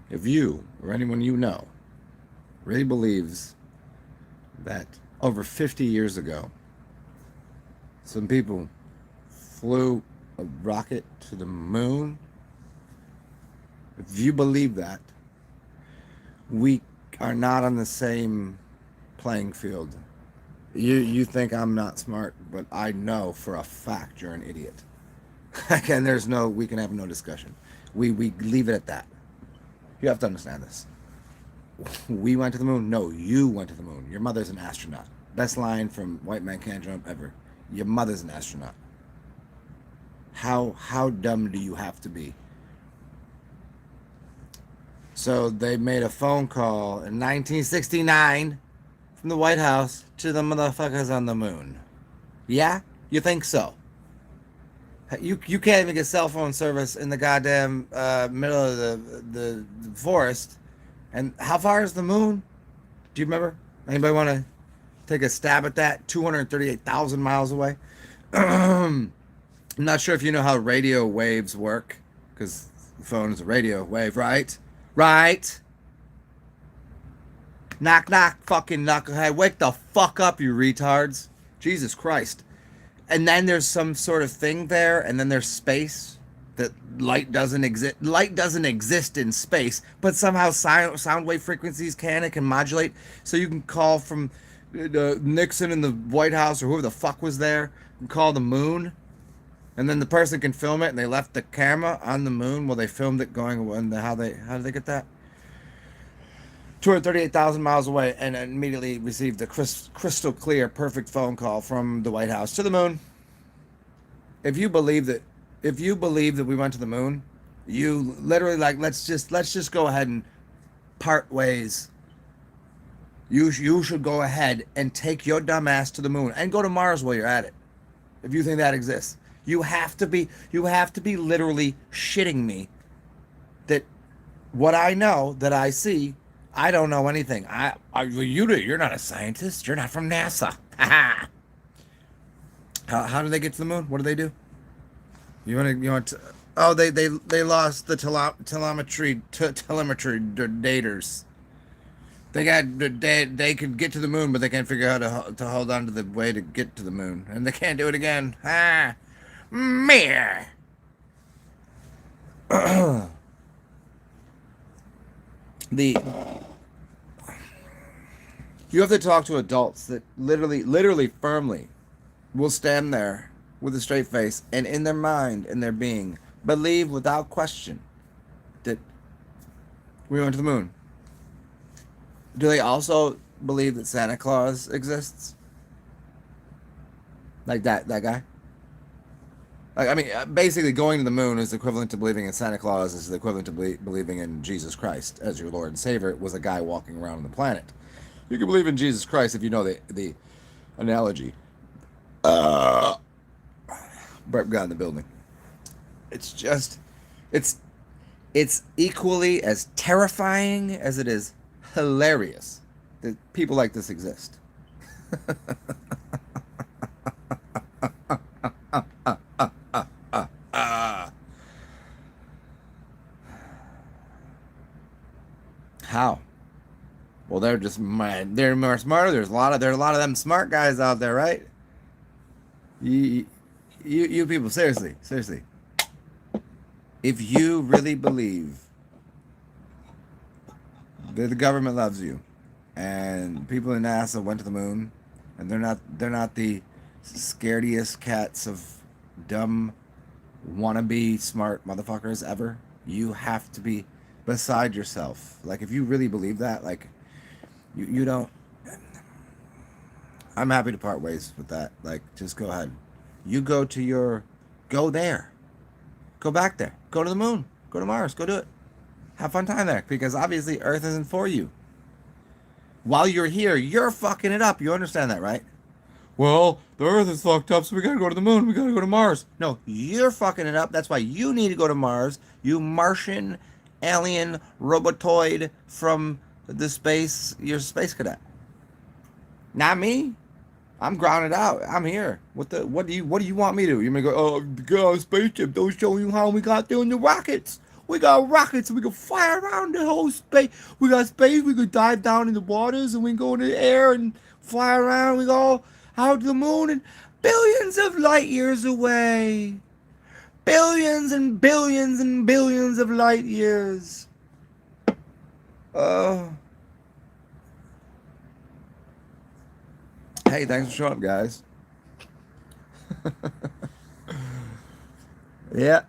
If you or anyone you know really believes that over 50 years ago, some people flew a rocket to the moon, if you believe that, we are not on the same playing field. You think I'm not smart, but I know for a fact you're an idiot. And we can have no discussion. We leave it at that. You have to understand this. We went to the moon. No, you went to the moon. Your mother's an astronaut. Best line from White Man Can't Jump ever. Your mother's an astronaut. How dumb do you have to be? So they made a phone call in 1969 from the White House to the motherfuckers on the moon. Yeah? You think so? You can't even get cell phone service in the goddamn middle of the forest. And how far is the moon? Do you remember? Anybody want to take a stab at that? 238,000 miles away. I'm not sure if you know how radio waves work, because the phone is a radio wave, right? Right? Knock, knock, fucking knucklehead. Wake the fuck up, you retards. Jesus Christ. And then there's some sort of thing there, and then there's space. That light doesn't exist. Light doesn't exist in space, but somehow sound wave frequencies it can modulate. So you can call from Nixon in the White House or whoever the fuck was there, and call the moon, and then the person can film it. And they left the camera on the moon while they filmed it going. And how did they get that? 238,000 miles away, and immediately received a crystal clear, perfect phone call from the White House to the moon. If you believe that we went to the moon, you literally let's just go ahead and part ways. You should go ahead and take your dumb ass to the moon and go to Mars while you're at it. If you think that exists, you have to be literally shitting me that what I know, that I see, I don't know anything. You're not a scientist. You're not from NASA. How do they get to the moon? What do they do? You want to? Oh, they lost the telemetry daters. They could get to the moon, but they can't figure out how to hold on to the way to get to the moon, and they can't do it again. Meh. the You have to talk to adults that literally firmly will stand there with a straight face and in their mind and their being believe without question that we went to the moon. Do they also believe that Santa Claus exists? Like that guy? Like, I mean, basically going to the moon is equivalent to believing in Santa Claus, is the equivalent to believing in Jesus Christ as your Lord and Savior. It was a guy walking around on the planet. You can believe in Jesus Christ if you know the analogy. Brett got in the building. It's just, it's equally as terrifying as it is hilarious that people like this exist. How? Well, they're just they're more smarter. There's a lot of them smart guys out there, right? You people, seriously. If you really believe that the government loves you, and people in NASA went to the moon, and they're not the scarediest cats of dumb wannabe smart motherfuckers ever, you have to be beside yourself. Like, if you really believe that, like, you don't. I'm happy to part ways with that. Like, just go ahead. You go there. Go back there. Go to the moon. Go to Mars. Go do it. Have fun time there. Because obviously Earth isn't for you. While you're here, you're fucking it up. You understand that, right? Well, the Earth is fucked up, so we gotta go to the moon. We gotta go to Mars. No, you're fucking it up. That's why you need to go to Mars. You Martian, alien, robotoid from the space. You're a space cadet. Not me. I'm grounded out. I'm here. What do you want me to do? You're gonna go, oh, get on a spaceship. Don't show you how we got there in the rockets. We got rockets. We can fly around the whole space. We got space. We could dive down in the waters and we can go in the air and fly around. We go out to the moon and billions of light years away. Billions and billions and billions of light years. Oh. Hey, thanks for showing up, guys. Yeah.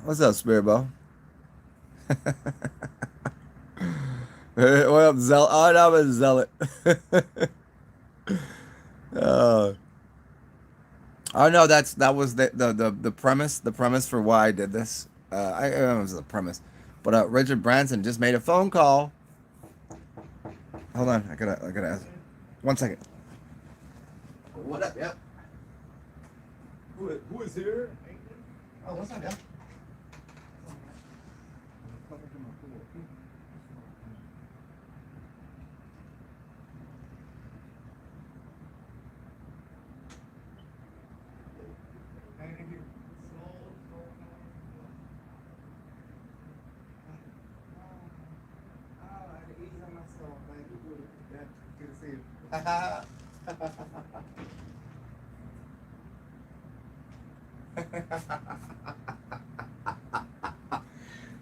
What's up, Spirit Ball? What up, Zealot? Oh, no, I'm a Zealot. Oh no, that was the premise. The premise for why I did this. I don't know if it was the premise, but Richard Branson just made a phone call. Hold on, I gotta ask. 1 second. What up? Yep. Who is here? Oh, what's up, yeah?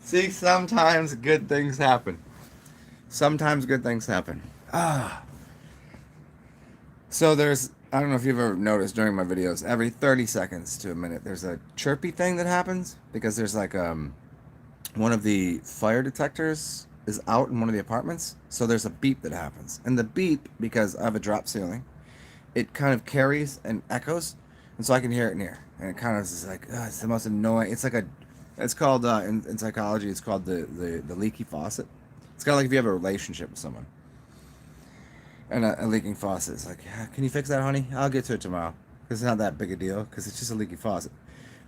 See, sometimes good things happen. Sometimes good things happen. So I don't know if you've ever noticed during my videos, every 30 seconds to a minute, there's a chirpy thing that happens because there's like one of the fire detectors is out in one of the apartments. So there's a beep that happens. And the beep, because I have a drop ceiling, it kind of carries and echoes. And so I can hear it in here. And it kind of is like, it's the most annoying. It's like it's called, in psychology, it's called the leaky faucet. It's kind of like if you have a relationship with someone. And a leaking faucet. It's like, can you fix that, honey? I'll get to it tomorrow. Because it's not that big a deal. Because it's just a leaky faucet.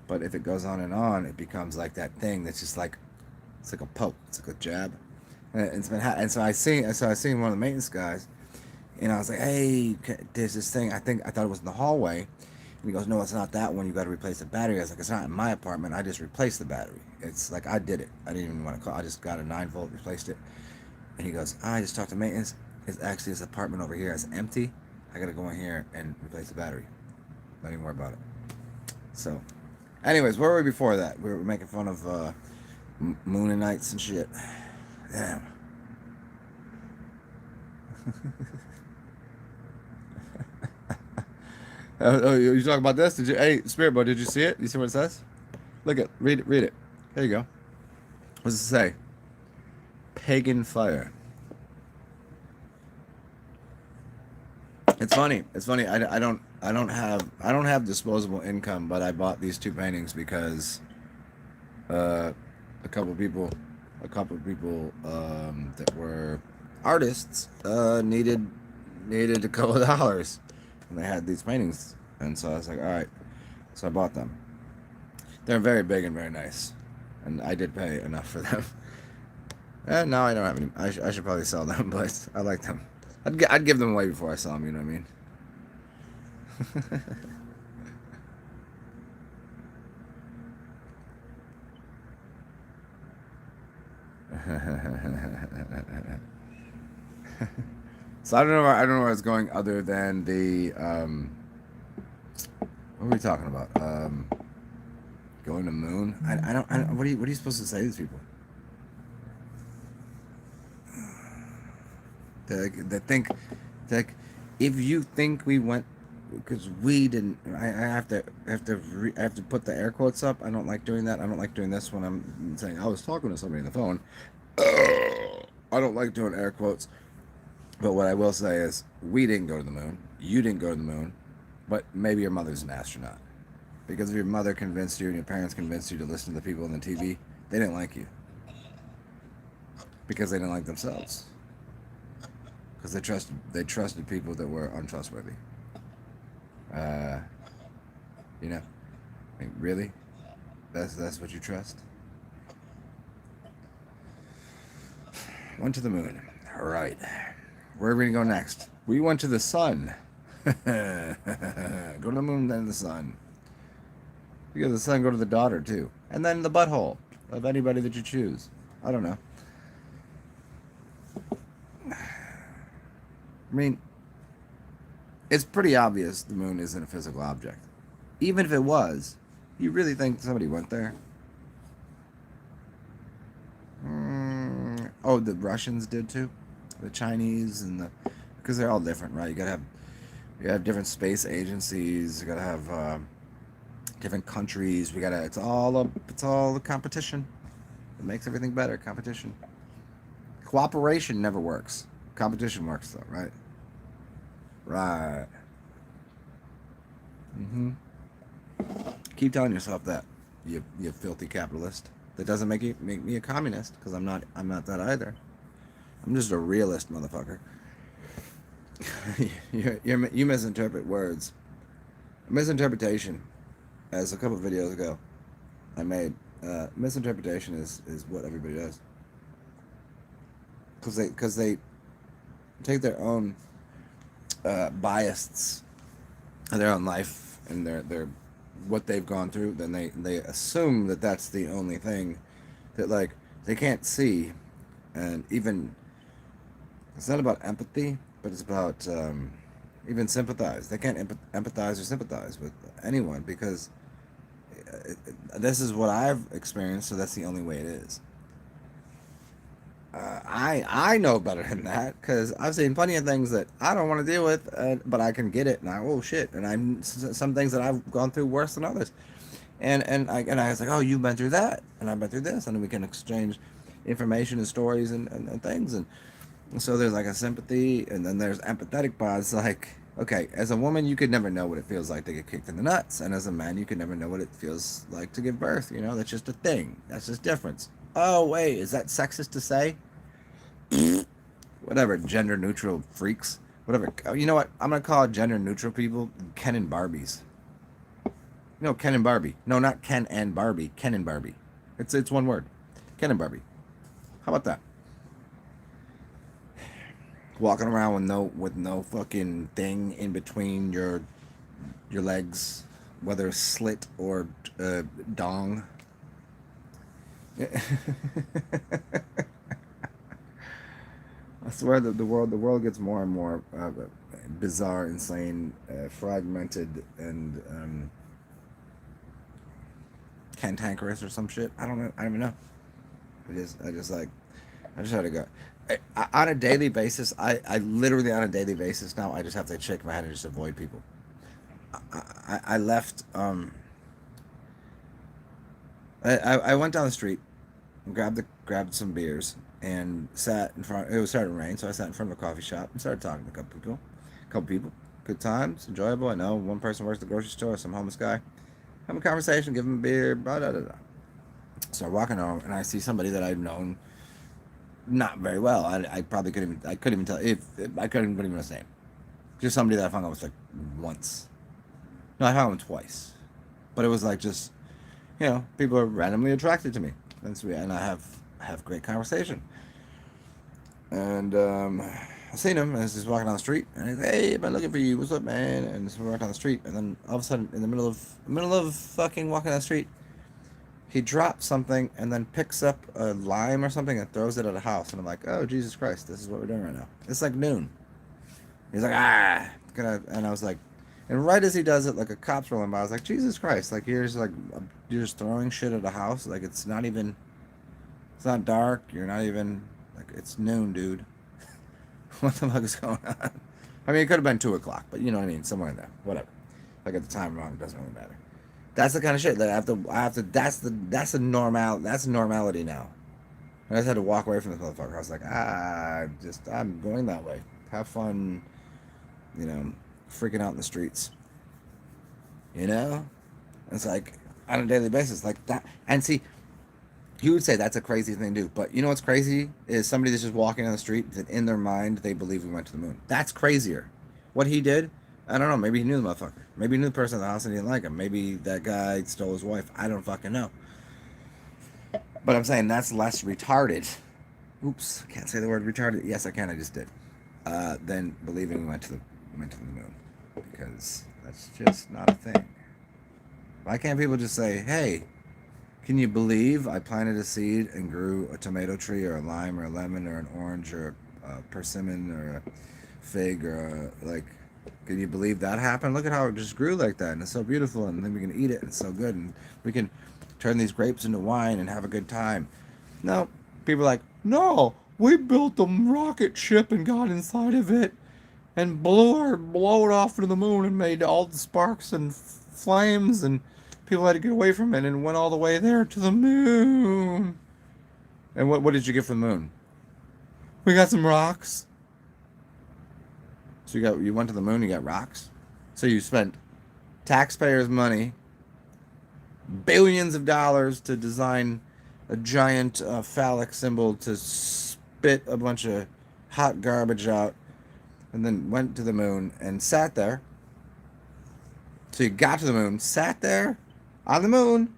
But if it goes on, it becomes like that thing that's just like, it's like a poke. It's like a jab. And so I seen one of the maintenance guys, and I was like, hey, there's this thing. I thought it was in the hallway. And he goes, no, it's not that one. You got to replace the battery. I was like, it's not in my apartment. I just replaced the battery. It's like I did it. I didn't even want to call. I just got a 9-volt, replaced it. And he goes, I just talked to maintenance. It's actually this apartment over here. It's empty. I got to go in here and replace the battery. Don't even worry about it. So, anyways, where were we before that? We were making fun of Mooninittes and shit. Damn. Oh, you talking about this? Hey, Spirit Boy, did you see it? You see what it says? Read it. There you go. What does it say? Pagan fire. It's funny. I don't have disposable income, but I bought these 2 paintings because a couple people that were artists needed a couple of dollars, and they had these paintings, and so I was like, all right, so I bought them. They're very big and very nice, and I did pay enough for them. And now I don't have any. I should probably sell them, but I like them. I'd give them away before I sell them. You know what I mean? So I don't know where it's going other than the what are we talking about? Going to the moon? I don't what are you supposed to say to these people? That think that if you think we went, because we didn't. I have to put the air quotes up. I don't like doing that. I don't like doing this when I'm saying I was talking to somebody on the phone. I don't like doing air quotes. But what I will say is, we didn't go to the moon. You didn't go to the moon. But maybe your mother's an astronaut. Because if your mother convinced you and your parents convinced you to listen to the people on the TV, they didn't like you. Because they didn't like themselves. Because they trusted people that were untrustworthy. You know, I mean, really? That's what you trust? Went to the moon. All right. Where are we gonna go next? We went to the sun. Go to the moon, then the sun. Because the sun, go to the daughter too. and then the butthole of anybody that you choose. I don't know. I mean, it's pretty obvious the moon isn't a physical object. Even if it was, you really think somebody went there? Oh, the Russians did too. The Chinese and because they're all different, right? You have different space agencies. You gotta have different countries. It's all a competition. It makes everything better. Competition. Cooperation never works. Competition works though, right? Right. Keep telling yourself that, you filthy capitalist. That doesn't make me a communist, because I'm not that either. I'm just a realist, motherfucker. You misinterpret words. Misinterpretation, as a couple of videos ago I made, misinterpretation is what everybody does. Because they take their own biases of their own life and their what they've gone through, then they assume that that's the only thing that, like, they can't see. And even, it's not about empathy, but it's about even sympathize. They can't empathize or sympathize with anyone, because this is what I've experienced, so that's the only way it is. I know better than that, because I've seen plenty of things that I don't want to deal with, but I can get it, and oh shit, and some things that I've gone through worse than others, and I was like, oh, you've been through that, and I've been through this, and then we can exchange information and stories and things, and so there's like a sympathy, and then there's empathetic bonds. Like, okay, as a woman, you could never know what it feels like to get kicked in the nuts, and as a man, you could never know what it feels like to give birth. That's just a thing. That's just difference. Oh wait, is that sexist to say? Whatever, gender neutral freaks. Whatever. You know what? I'm gonna call gender neutral people Ken and Barbies. No, Ken and Barbie. No, not Ken and Barbie. Ken and Barbie. It's one word. Ken and Barbie. How about that? Walking around with no fucking thing in between your legs, whether slit or dong. I swear that the world gets more and more bizarre, insane, fragmented, and cantankerous or some shit. I don't know. I don't even know. I just had to go. On a daily basis, I literally, on a daily basis now, I just have to shake my head and just avoid people. I left. I went down the street, grabbed some beers, and sat in front. It was starting to rain, so I sat in front of a coffee shop and started talking to a couple people. Good times, enjoyable. I know one person works at the grocery store, some homeless guy. Have a conversation, give him a beer, blah, blah, blah, blah. So I'm walking home, and I see somebody that I've known not very well. I probably couldn't even tell if I couldn't even his name. Just somebody that I hung out with like once. No, I hung out with twice, but it was like just, people are randomly attracted to me, and I have great conversation. And I seen him as he's walking down the street, and he's, hey, I've been looking for you. What's up, man? And so we walk down the street, and then all of a sudden, in the middle of fucking walking down the street, he drops something and then picks up a lime or something and throws it at a house. And I'm like, oh, Jesus Christ, this is what we're doing right now. It's like noon. He's like, and I was like, and right as he does it, like a cop's rolling by, I was like, Jesus Christ, like you're just throwing shit at a house. Like it's not dark. You're not even, like, it's noon, dude. What the fuck is going on? I mean, it could have been 2 o'clock, but you know what I mean? Somewhere in there. Whatever. Like at the time wrong, it doesn't really matter. That's the kind of shit that I have to, that's normality now. And I just had to walk away from this motherfucker. I was like, I'm going that way. Have fun, freaking out in the streets. It's like, on a daily basis, like that. And see, you would say that's a crazy thing to do. But you know what's crazy? Is somebody that's just walking down the street that in their mind, they believe we went to the moon. That's crazier. What he did, I don't know. Maybe he knew the motherfucker. Maybe he knew the person in the house and he didn't like him. Maybe that guy stole his wife. I don't fucking know. But I'm saying that's less retarded. Oops, I can't say the word retarded. Yes, I can. I just did. Than believing we went to the moon, because that's just not a thing. Why can't people just say, "Hey, Can you believe I planted a seed and grew a tomato tree or a lime or a lemon or an orange or a persimmon or a fig or a, like, can you believe that happened? Look at how it just grew like that, and it's so beautiful, and then we can eat it, and it's so good, and we can turn these grapes into wine and have a good time. No, people are like, no, we built a rocket ship and got inside of it and blow it off into the moon and made all the sparks and flames, and people had to get away from it and went all the way there to the moon. And what did you get from the moon? We got some rocks. So you went to the moon, you got rocks. So you spent taxpayers' money, billions of dollars to design a giant phallic symbol to spit a bunch of hot garbage out, and then went to the moon and sat there. So you got to the moon, sat there on the moon,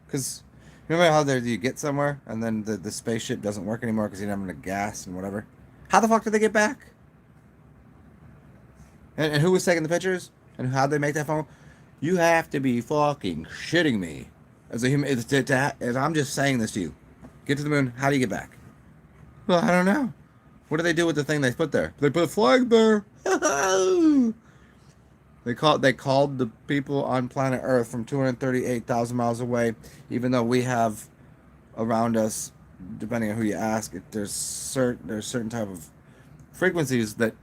because remember how there you get somewhere and then the spaceship doesn't work anymore because you don't have enough gas and whatever. How the fuck did they get back? And who was taking the pictures? And how'd they make that phone? You have to be fucking shitting me. As a human, as I'm just saying this to you. Get to the moon. How do you get back? Well, I don't know. What do they do with the thing they put there? They put a flag there. They called the people on planet Earth from 238,000 miles away, even though we have around us, depending on who you ask, there's certain type of frequencies that,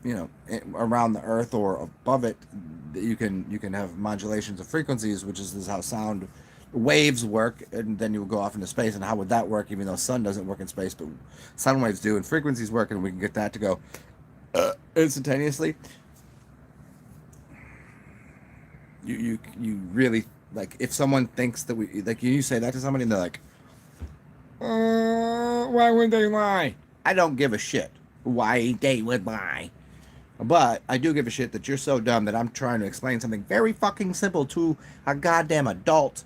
you know, around the Earth or above it, you can have modulations of frequencies, which is how sound waves work, and then you would go off into space. And how would that work? Even though sun doesn't work in space, but sound waves do, and frequencies work, and we can get that to go instantaneously. You really, like, if someone thinks that we, like, you say that to somebody and they're like, why would they lie? I don't give a shit why they would lie. But I do give a shit that you're so dumb that I'm trying to explain something very fucking simple to a goddamn adult.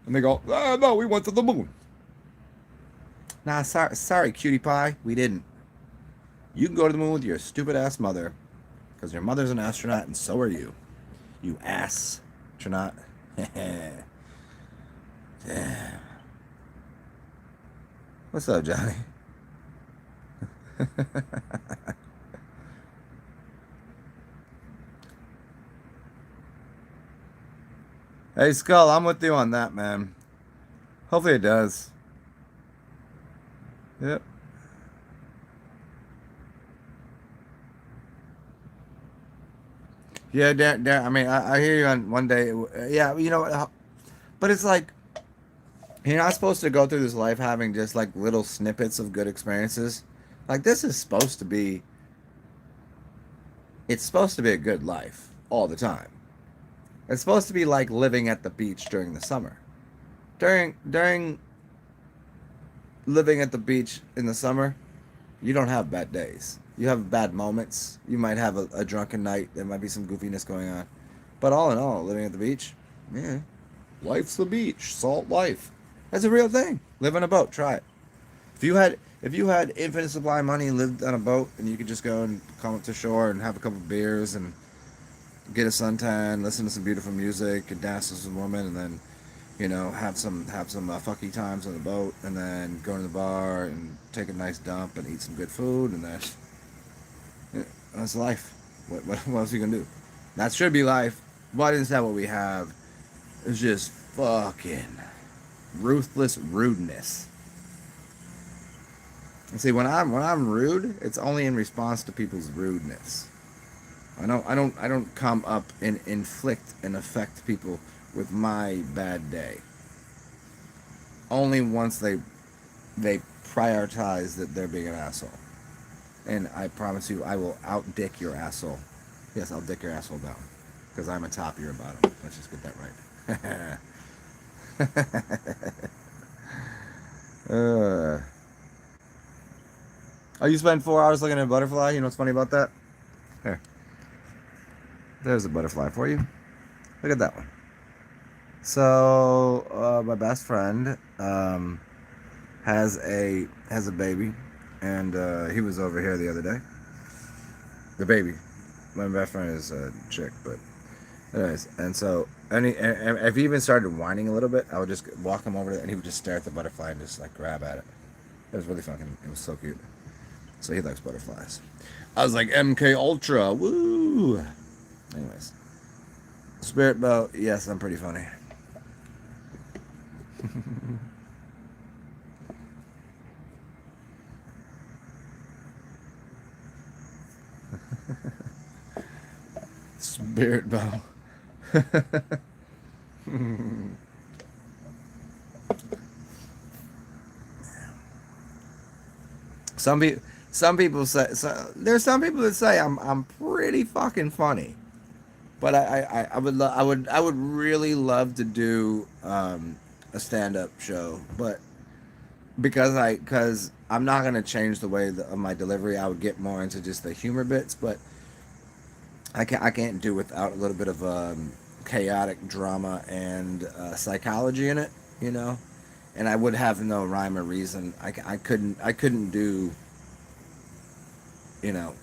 And they go, no, we went to the moon. Nah, sorry, cutie pie, we didn't. You can go to the moon with your stupid ass mother, because your mother's an astronaut and so are you. You astronaut. Damn. What's up, Johnny? Hey, Skull, I'm with you on that, man. Hopefully it does. Yep. Yeah, I mean, I hear you on one day. Yeah, you know what? But it's like, you're not supposed to go through this life having just like little snippets of good experiences. Like, this is supposed to be, it's supposed to be a good life all the time. It's supposed to be like living at the beach during the summer. During living at the beach in the summer, you don't have bad days. You have bad moments. You might have a drunken night. There might be some goofiness going on. But all in all, living at the beach, yeah, life's the beach. Salt life. That's a real thing. Live on a boat. Try it. If you had infinite supply of money and lived on a boat and you could just go and come up to shore and have a couple of beers and get a suntan, listen to some beautiful music, and dance with some woman, and then, you know, have some fucky times on the boat, and then go to the bar and take a nice dump and eat some good food, and that's life. What else are you gonna do? That should be life. But instead, what we have is just fucking ruthless rudeness. And see, when I'm rude, it's only in response to people's rudeness. I don't come up and inflict and affect people with my bad day. Only once they prioritize that they're being an asshole. And I promise you, I will out-dick your asshole. Yes, I'll dick your asshole down. Because I'm a top, you're a bottom. Let's just get that right. Oh, you spend 4 hours looking at a butterfly? You know what's funny about that? Here. There's a butterfly for you. Look at that one. So, my best friend has a baby, and he was over here the other day. The baby. My best friend is a chick, but anyways, and so and if he even started whining a little bit, I would just walk him over there, and he would just stare at the butterfly and just like grab at it. It was really fucking. It was so cute. So he likes butterflies. I was like MK Ultra, woo. Anyways, Spirit Boat. Yes, I'm pretty funny. Spirit Boat. Some people say there's some people that say I'm pretty fucking funny, but I would really love to do a stand up show, but because I'm not gonna change the way of my delivery. I would get more into just the humor bits, but I can't do without a little bit of chaotic drama and psychology in it, you know. And I would have no rhyme or reason. I couldn't do, you know,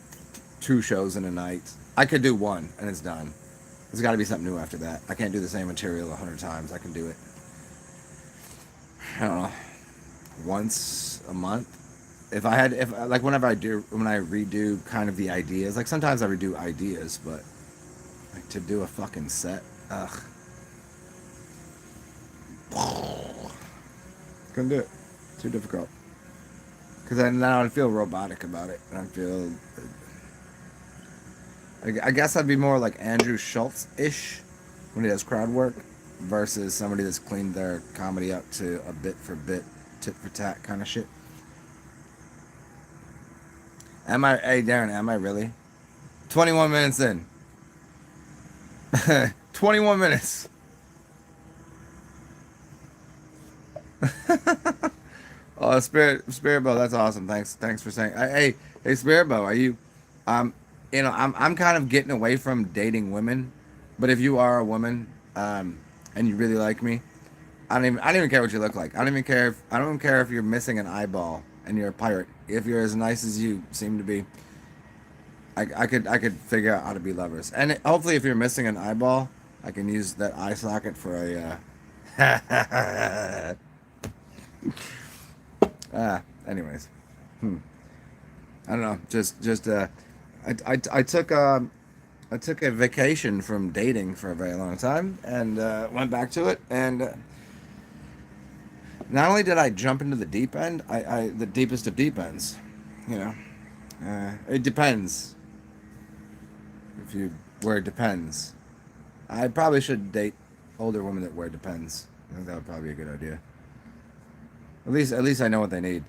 2 shows in a night. I could do one and it's done. There's got to be something new after that. I can't do the same material 100 times. I can do it, I don't know, once a month. If like when I redo kind of the ideas, like sometimes I redo ideas, but like to do a fucking set, ugh, couldn't do it. Too difficult. Because then I feel robotic about it, and I feel. I guess I'd be more like Andrew Schultz ish when he does crowd work, versus somebody that's cleaned their comedy up to a bit for bit, tit for tat kind of shit. Hey Darren, am I really? 21 minutes in. 21 minutes. Oh, Spirit Bow, that's awesome. Thanks for saying. Hey, Spirit Bow, are you? Um, I'm kind of getting away from dating women, but if you are a woman, and you really like me, I don't even care what you look like. I don't even care if you're missing an eyeball and you're a pirate. If you're as nice as you seem to be, I could figure out how to be lovers. And hopefully, if you're missing an eyeball, I can use that eye socket for a. Anyways, I don't know. I took a vacation from dating for a very long time and went back to it. And not only did I jump into the deep end, I the deepest of deep ends. You know, it depends. If you wear depends, I probably should date older women that wear depends. I think that would probably be a good idea. At least I know what they need.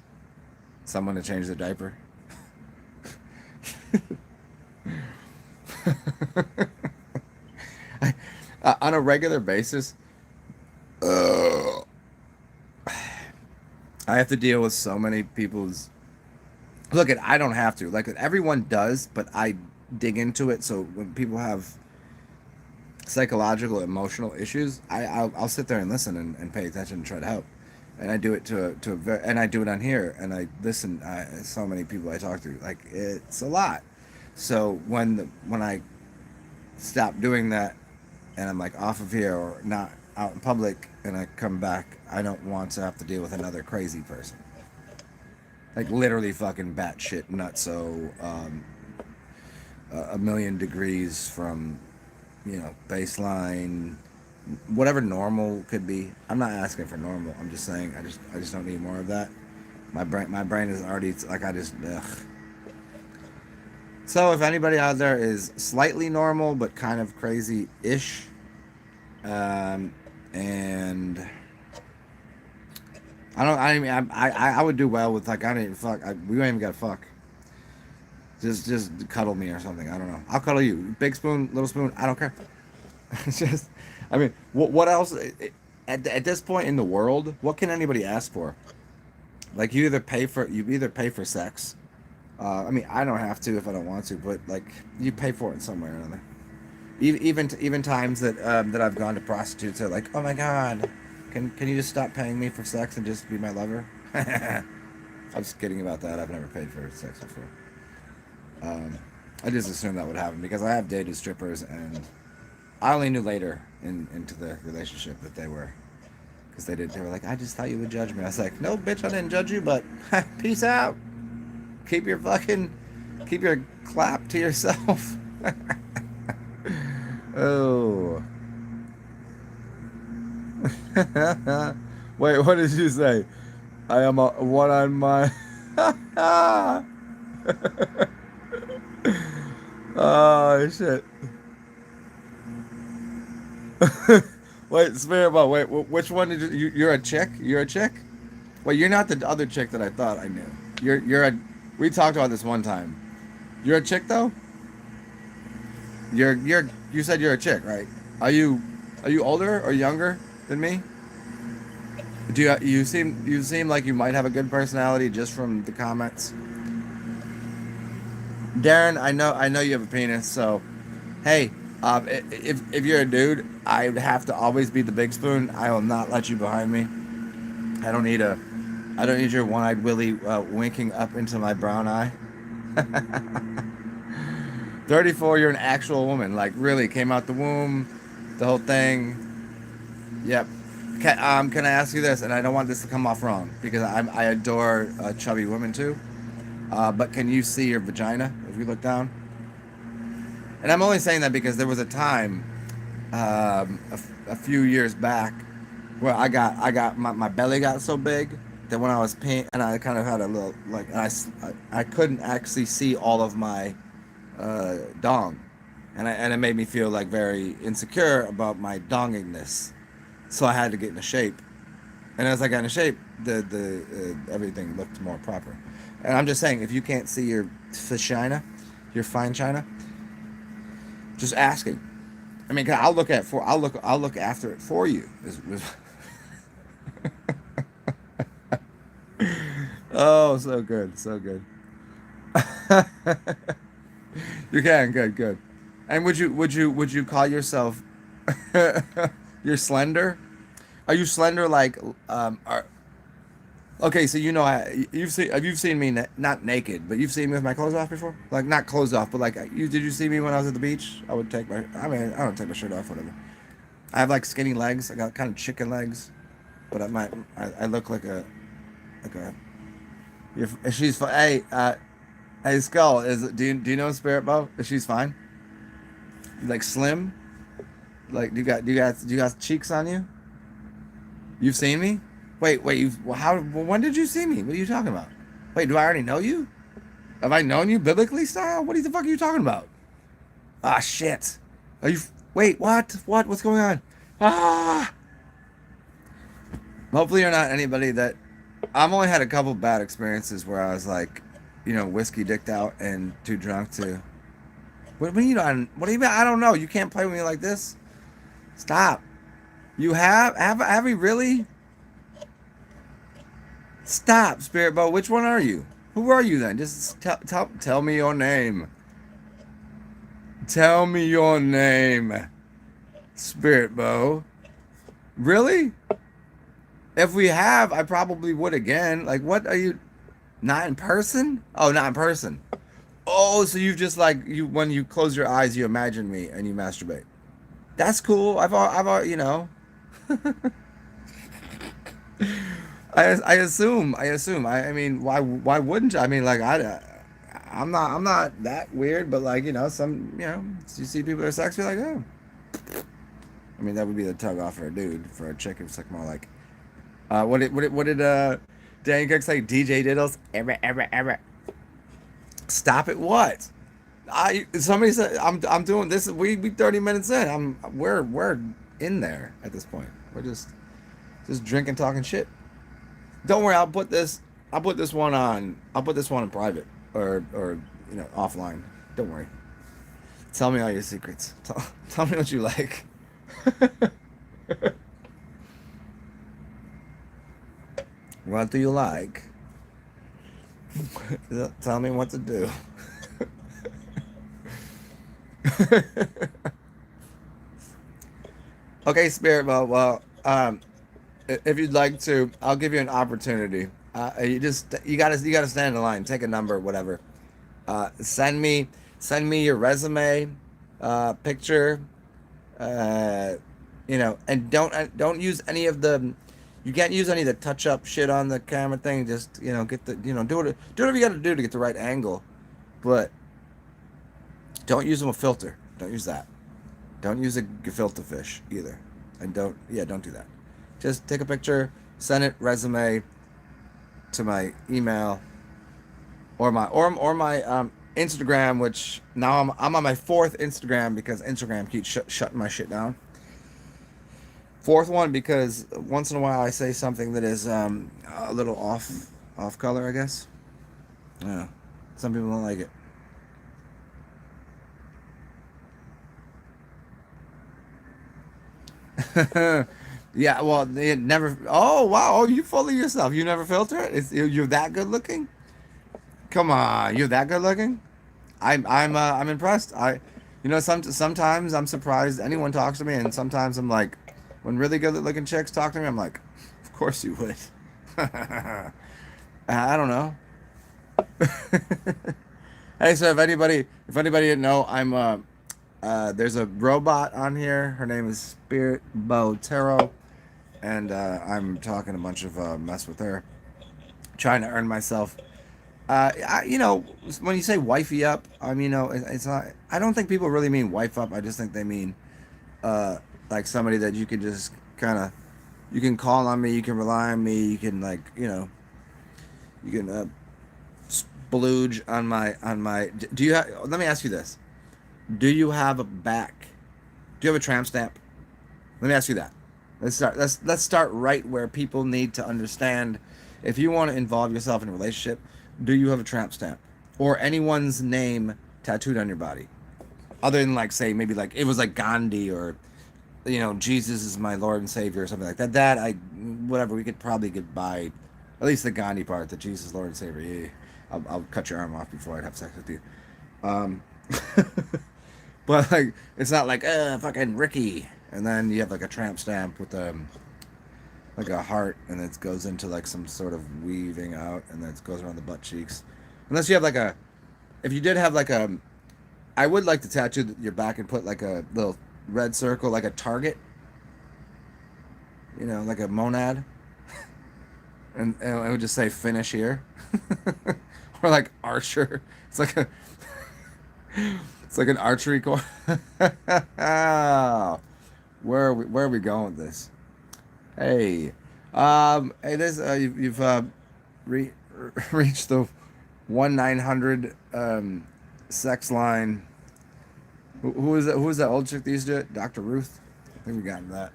Someone to change their diaper. On a regular basis, I have to deal with so many people's. Look, I don't have to. Like everyone does, but I dig into it. So when people have psychological, emotional issues, I'll sit there and listen and pay attention and try to help. And I do it and I do it on here, and I listen. So many people I talk to, like it's a lot. So when I stop doing that, and I'm like off of here or not out in public, and I come back, I don't want to have to deal with another crazy person, like literally fucking batshit nutso, a million degrees from, baseline, whatever normal could be. I'm not asking for normal. I'm just saying I just don't need more of that. My brain is already like ugh. So if anybody out there is slightly normal but kind of crazy-ish, and I would do well with like I don't even fuck. We don't even gotta fuck. Just cuddle me or something. I don't know. I'll cuddle you. Big spoon, little spoon. I don't care. It's just, I mean, what else? At this point in the world, what can anybody ask for? Like you either pay for sex. I mean, I don't have to if I don't want to, but like you pay for it somewhere or another. Even times that I've gone to prostitutes are like, oh my god, can you just stop paying me for sex and just be my lover? I'm just kidding about that. I've never paid for sex before. I just assumed that would happen because I have dated strippers and I only knew later into the relationship that they were, because they were like, I just thought you would judge me. I was like, no, bitch, I didn't judge you, but peace out. Keep your clap to yourself. Oh. Wait, what did you say? I am a one on my. Oh shit. Wait, Spirit Ball. Wait, which one did you're a chick? You're a chick? Wait, you're not the other chick that I thought I knew. You're a. We talked about this one time. You're a chick though. You said you're a chick, right? Are you older or younger than me? You seem like you might have a good personality just from the comments. Darren, I know you have a penis, so hey, if you're a dude, I would have to always be the big spoon. I will not let you behind me. I don't need a I don't need your one-eyed Willie winking up into my brown eye. 34, you're an actual woman. Like, really, came out the womb, the whole thing. Yep. Can I ask you this? And I don't want this to come off wrong, because I adore chubby women too. But can you see your vagina if you look down? And I'm only saying that because there was a time, a few years back, where my belly got so big that when I was peeing, and I kind of had a little, like, I couldn't actually see all of my dong, and it made me feel like very insecure about my dongingness. So I had to get into shape, and as I got into shape, the everything looked more proper. And I'm just saying, if you can't see your vagina, your fine china, just asking. I mean, I'll look after it for you. Oh, so good, so good. You can, good. And would you call yourself you're slender? Are you slender like okay, so you've seen me not naked, but you've seen me with my clothes off before? Like, not clothes off, but like, did you see me when I was at the beach? I don't take my shirt off, whatever. I have like skinny legs. I got kind of chicken legs, but I look like a she's fine. Hey, Skull, do you know Spirit Bow? If she's fine? Like, slim? Like, do you got cheeks on you? You've seen me? Wait, when did you see me? What are you talking about? Wait, do I already know you? Have I known you biblically style? What the fuck are you talking about? Ah, shit. Wait, what? What's going on? Ah! Hopefully you're not anybody that, I've only had a couple bad experiences where I was like, whiskey dicked out and too drunk to, what do you mean? I don't know. You can't play with me like this. Stop. You have we really? Stop, Spirit Bow. Which one are you? Who are you then? Just tell me your name. Tell me your name, Spirit Bow. Really? If we have, I probably would again. Like, what are you? Not in person? Oh, not in person. Oh, so you've just, like, when you close your eyes, you imagine me and you masturbate. That's cool. I've I assume. I mean, why wouldn't you? I mean, like, I'm not that weird, but, like, some, you see people that are sexy, like, oh. I mean, that would be the tug off for a dude. For a chick, it's like more like, what did Danny Cook say? DJ Diddles, ever. Stop it. What? Somebody said I'm doing this. We 30 minutes in. We're in there at this point. We're just drinking, talking shit. Don't worry. I'll put this one on. I'll put this one in private or offline. Don't worry. Tell me all your secrets. Tell me what you like. What do you like? Tell me what to do. Okay, Spirit. Well, if you'd like to, I'll give you an opportunity. You gotta stand in line. Take a number, whatever. Send me your resume, picture, uh, and don't use any of the. You can't use any of the touch up shit on the camera thing. Just get the do whatever you got to do to get the right angle, but don't use them with filter. Don't use that. Don't use a gefilte fish either, and don't do that. Just take a picture, send it resume to my email or my Instagram, which now I'm on my fourth Instagram because Instagram keeps shutting my shit down. Fourth one because once in a while I say something that is a little off color, I guess. Yeah, some people don't like it. Yeah, well, it never. Oh wow! Oh, you full of yourself. You never filter it. You're that good looking. Come on, you're that good looking. I'm impressed. Sometimes I'm surprised anyone talks to me, and sometimes I'm like, when really good looking chicks talk to me, I'm like, of course you would. I don't know. Hey, so if anybody didn't know, there's a robot on here. Her name is Spirit Bow Tarot, and I'm talking a bunch of mess with her, trying to earn myself. When you say wifey up, it's not. I don't think people really mean wife up. I just think they mean uh, like somebody that you can just kind of, you can call on me, you can rely on me, you can you can splooge on my. Do you have? Let me ask you this: do you have a back? Do you have a tramp stamp? Let me ask you that. Let's start right where people need to understand. If you want to involve yourself in a relationship, do you have a tramp stamp or anyone's name tattooed on your body? Other than like say maybe like it was like Gandhi or Jesus is my Lord and Savior or something like that. That I whatever we could probably get by, at least the Gandhi part, the Jesus Lord and Savior. Yeah, I'll cut your arm off before I'd have sex with you. Um, but like it's not like fucking Ricky, and then you have like a tramp stamp with like a heart, and it goes into like some sort of weaving out, and then it goes around the butt cheeks. Unless you have like if you did have like I would like to tattoo your back and put like a little red circle, like a target, like a monad, and it would just say finish here, or like archer. It's like a, it's like an archery course. Where are we going with this? Hey, hey, this you've re- reached the 1-900 sex line. Who is that? Who is that old chick that used to do it? Dr. Ruth. I think we got into that.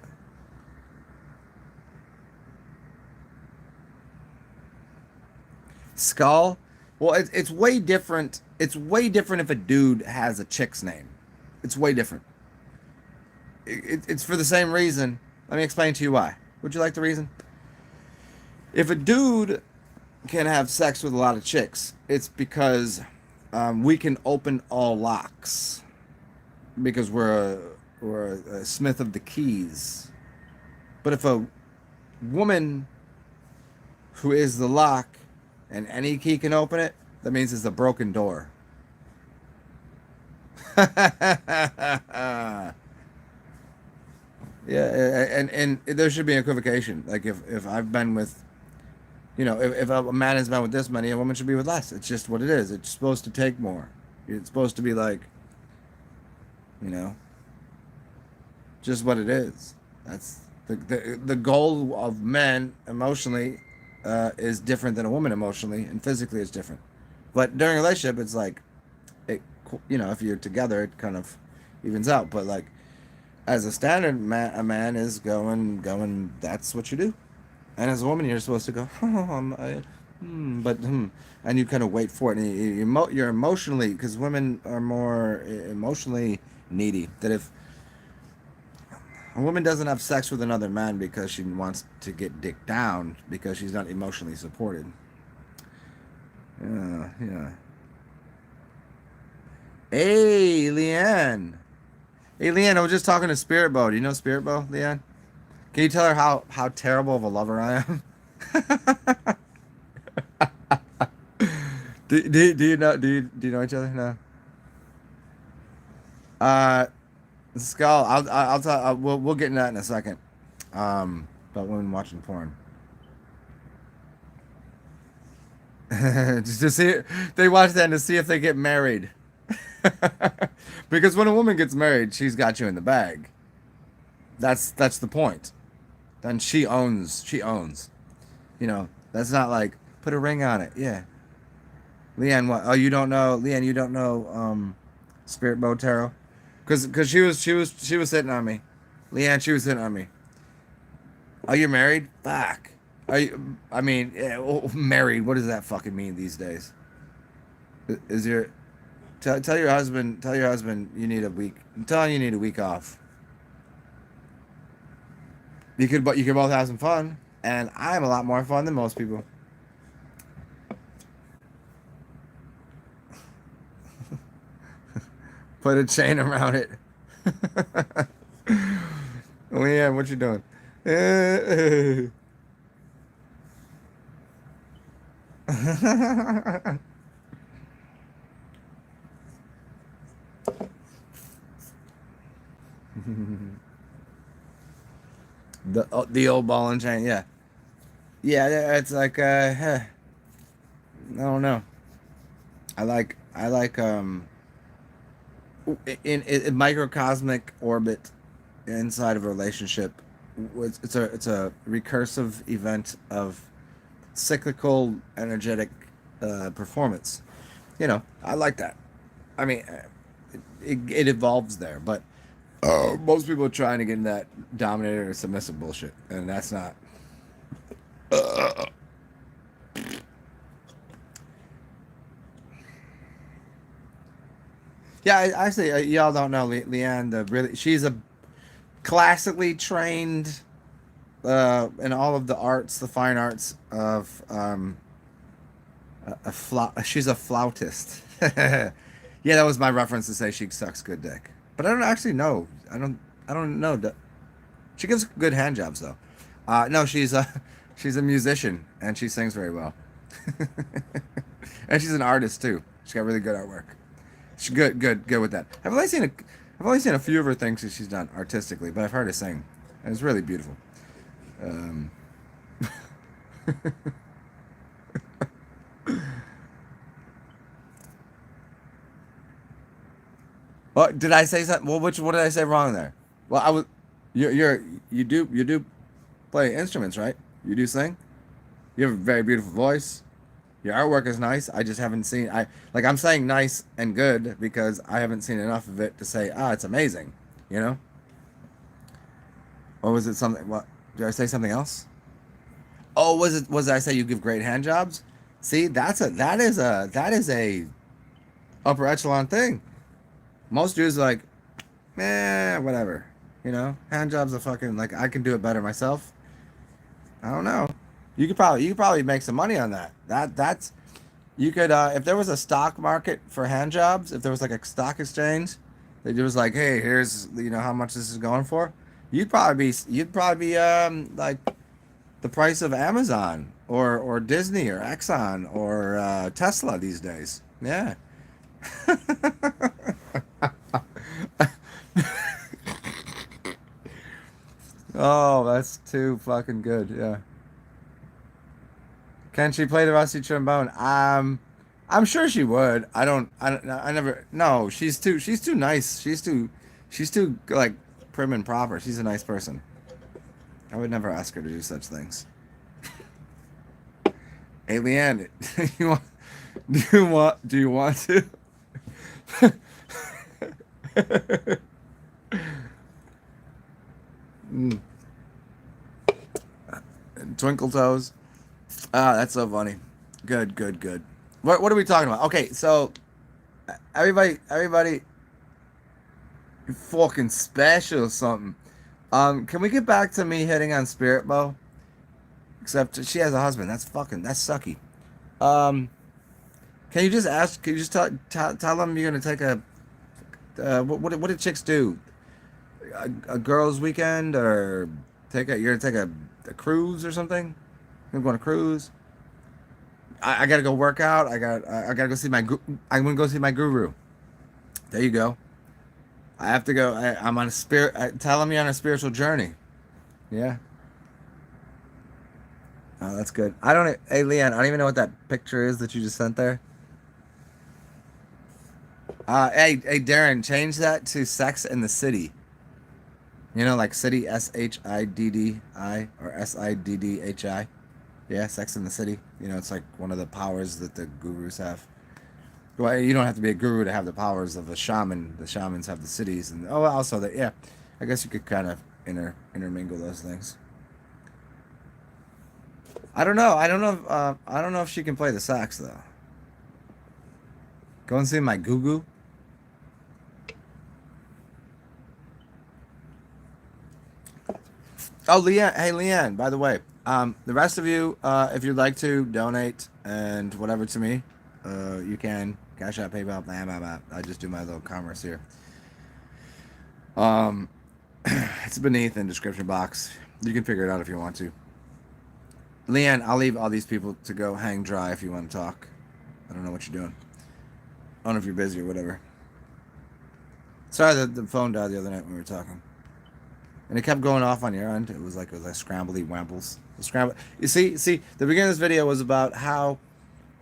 Skull. Well, it's way different. It's way different if a dude has a chick's name. It's way different. It's for the same reason. Let me explain to you why. Would you like the reason? If a dude can have sex with a lot of chicks, it's because we can open all locks because we're a smith of the keys. But if a woman who is the lock and any key can open it, that means it's a broken door. Yeah, and there should be equivocation. Like if I've been with, if a man has been with this many, a woman should be with less. It's just what it is. It's supposed to take more. It's supposed to be like, you know, just what it is. That's the goal of men emotionally is different than a woman emotionally, and physically is different. But during a relationship, it's like, if you're together, it kind of evens out. But like as a standard, a man is going. That's what you do. And as a woman, you're supposed to go, and you kind of wait for it. And you're emotionally, because women are more emotionally needy. That if a woman doesn't have sex with another man because she wants to get dick down, because she's not emotionally supported. Yeah, yeah. Hey, Leanne. Hey, Leanne, I was just talking to Spirit Bow. Do you know Spirit Bow, Leanne? Can you tell her how terrible of a lover I am? Do you know each other? No. Uh Skull. I'll tell. We'll get into that in a second. About women watching porn. Just to see, they watch that to see if they get married. Because when a woman gets married, she's got you in the bag. That's the point. Then she owns. She owns. You know, that's not like put a ring on it. Yeah. Leanne, what? Oh, you don't know, Leanne. You don't know Spirit Bow Tarot, because she was sitting on me. Leanne, she was sitting on me. Oh, you're married? Fuck. Are you? I mean, yeah, married. What does that fucking mean these days? Is your tell your husband? Tell your husband you need a week. Tell him you need a week off. You could both have some fun, and I'm a lot more fun than most people. Put a chain around it. Leanne, what you doing? The old ball and chain, yeah, yeah. It's like I don't know. I like in microcosmic orbit inside of a relationship. It's a recursive event of cyclical energetic performance. I like that. I mean, it evolves there, but most people are trying to get in that dominator or submissive bullshit, and that's not. Yeah, actually, y'all don't know Leanne. She's a classically trained in all of the arts, the fine arts of she's a flautist. Yeah, that was my reference to say she sucks good dick. But I don't actually know. I don't know. She gives good hand jobs though. No, she's a musician and she sings very well. And she's an artist too. She's got really good artwork. She's good with that. I've only seen a few of her things that she's done artistically, but I've heard her sing. And it's really beautiful. Um, what did I say something? Well, what did I say wrong there? Well, I was you do play instruments, right? You do sing. You have a very beautiful voice. Your artwork is nice. I just haven't seen. I'm saying nice and good because I haven't seen enough of it to say, it's amazing. You know? Or was it something? What did I say something else? Oh, was I say you give great hand jobs? See, that is a upper echelon thing. Most dudes are like, whatever. Hand jobs are fucking like I can do it better myself. I don't know. You could probably make some money on that. That's you could if there was a stock market for hand jobs, if there was like a stock exchange, that it was like, hey, here's how much this is going for. You'd probably be like the price of Amazon or Disney or Exxon or Tesla these days. Yeah. Oh, that's too fucking good. Yeah. Can she play the rusty trombone? I'm sure she would. I never. No, she's too nice. She's too like prim and proper. She's a nice person. I would never ask her to do such things. Hey, Leanne, you want? Do you want to? Mm. Twinkle toes. That's so funny. Good, good, good. What are we talking about? Okay, so everybody, you fucking special or something. Can we get back to me hitting on Spirit Bow? Except she has a husband. That's sucky. Um, can you just ask? Can you just tell them you're gonna take what did chicks do? A girls' weekend or you're gonna take a cruise or something? You're going to cruise. I gotta go work out. I gotta go see I'm gonna go see my guru. There you go. I have to go. I'm on a spirit. Tell me on a spiritual journey. Yeah. Oh, that's good. I don't. Hey, Leanne, I don't even know what that picture is that you just sent there. Hey, Darren, change that to Sex in the City. You know, like city, SHIDDI or SIDDHI. Yeah, Sex in the City. You know, it's like one of the powers that the gurus have. Well, you don't have to be a guru to have the powers of a shaman. The shamans have the cities, and oh, also that. Yeah, I guess you could kind of intermingle those things. I don't know. I don't know. I don't know if she can play the sax though. Go and see my goo goo. Oh, Leanne. Hey, Leanne. By the way, the rest of you, if you'd like to donate and whatever to me, you can. Cash App, PayPal, blah, blah, blah. I just do my little commerce here. Um, it's beneath in the description box. You can figure it out if you want to. Leanne, I'll leave all these people to go hang dry if you want to talk. I don't know what you're doing. I don't know if you're busy or whatever. Sorry that the phone died the other night when we were talking. And it kept going off on your end. It was like scrambly wambles. Scramble. You see, the beginning of this video was about how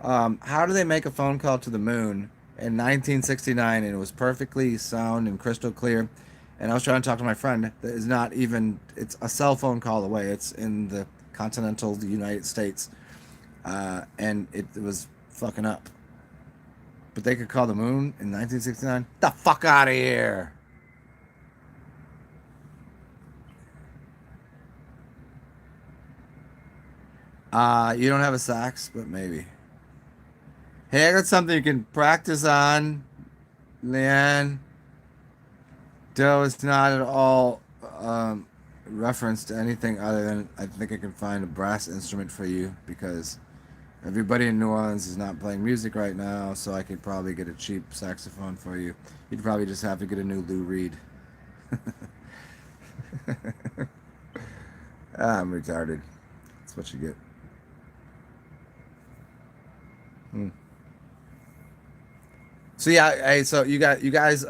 do they make a phone call to the moon in 1969 and it was perfectly sound and crystal clear. And I was trying to talk to my friend that is not even, it's a cell phone call away. It's in the continental United States. And it was fucking up. But they could call the moon in 1969? The fuck out of here! You don't have a sax, but maybe. Hey, I got something you can practice on, Leanne. Though it's not at all reference to anything other than I think I can find a brass instrument for you because everybody in New Orleans is not playing music right now, so I could probably get a cheap saxophone for you. You'd probably just have to get a new Lou Reed. I'm retarded. That's what you get. So yeah, hey, so you guys,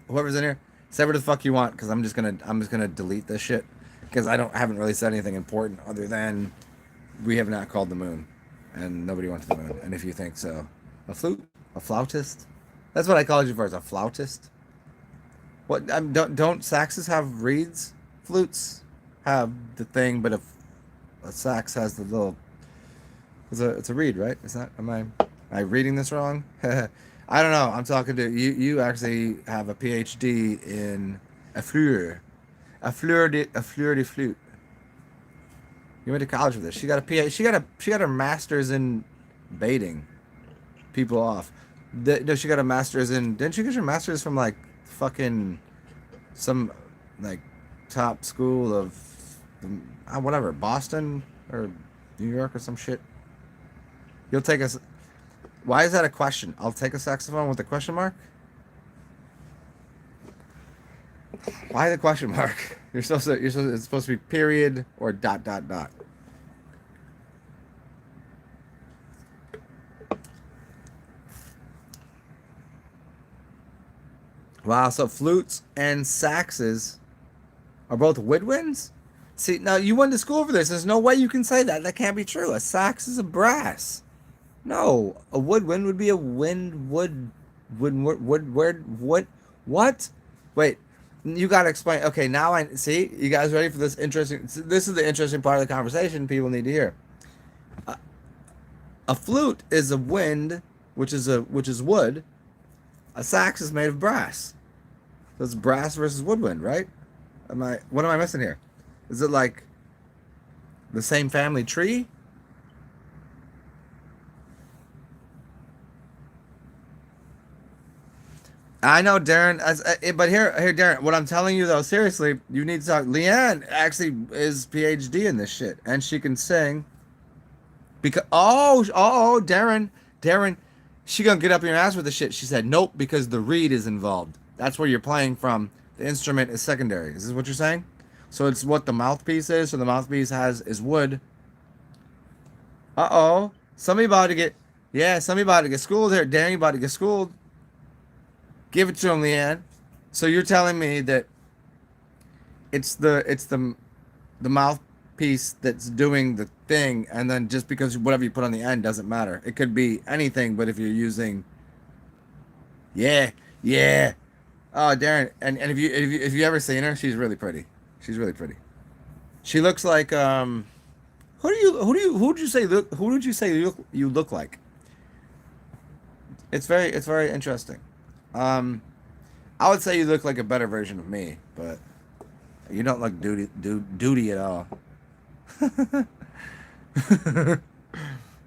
whoever's in here, say whatever the fuck you want, because I'm just gonna delete this shit, because haven't really said anything important other than we have not called the moon, and nobody went to the moon. And if you think so, a flautist, that's what I called you for, as a flautist. What? Don't saxes have reeds? Flutes have the thing, but a sax has the little. It's a reed, right? Is that am I reading this wrong? I don't know. I'm talking to you. You actually have a PhD in a fleur de flute. You went to college for this. She got a PhD. She got her master's in baiting people off. No, she got a master's in. Didn't you get your master's from like fucking some like top school of whatever, Boston or New York or some shit? You'll take us. Why is that a question? I'll take a saxophone with a question mark? Why the question mark? It's supposed to be period or dot dot dot. Wow, so flutes and saxes are both woodwinds? See, now you went to school for this. There's no way you can say that. That can't be true. A sax is a brass. No, a woodwind would be a what? Wait, you gotta explain. Okay, now I see. You guys ready for this interesting? This is the interesting part of the conversation people need to hear. A flute is a wind, which is wood. A sax is made of brass. So it's brass versus woodwind, right? What am I missing here? Is it like the same family tree? I know, Darren. But here, Darren. What I'm telling you, though, seriously, you need to talk. Leanne actually is PhD in this shit, and she can sing. Because Darren, she gonna get up your ass with the shit. She said nope because the reed is involved. That's where you're playing from. The instrument is secondary. Is this what you're saying? So it's what the mouthpiece is. So the mouthpiece is wood. Somebody about to get schooled here. Darren, you about to get schooled. Give it to him, Leanne. So you're telling me that it's the mouthpiece that's doing the thing, and then just because whatever you put on the end doesn't matter. It could be anything, but if you're using, yeah, yeah. Oh, Darren, and if you ever seen her, she's really pretty. She's really pretty. She looks like who would you say you look like? It's very interesting. Um, I would say you look like a better version of me, but you don't look duty at all.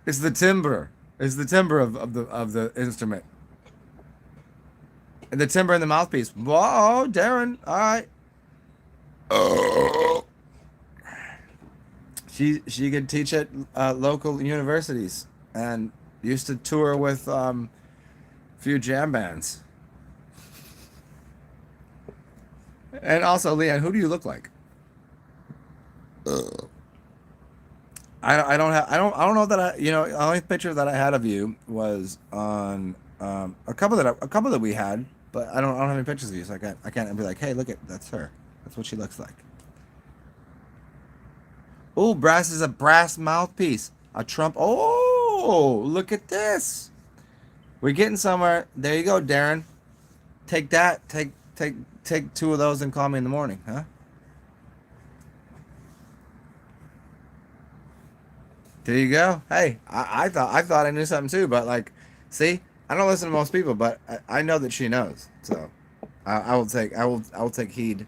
It's the timbre. It's the timbre of the instrument. And the timbre in the mouthpiece. Whoa, Darren. All right. Oh. She could teach at local universities and used to tour with few jam bands. And also, Leanne, who do you look like? I don't know that the only picture that I had of you was on a couple that we had, but I don't have any pictures of you, so I can't be like, hey, look at that's her. That's what she looks like. Oh, brass is a brass mouthpiece. A trump. Oh, look at this. We're getting somewhere. There you go, Darren. Take that. Take two of those and call me in the morning, huh? There you go. Hey, I thought I knew something too, but like, see, I don't listen to most people, but I know that she knows. So I will take heed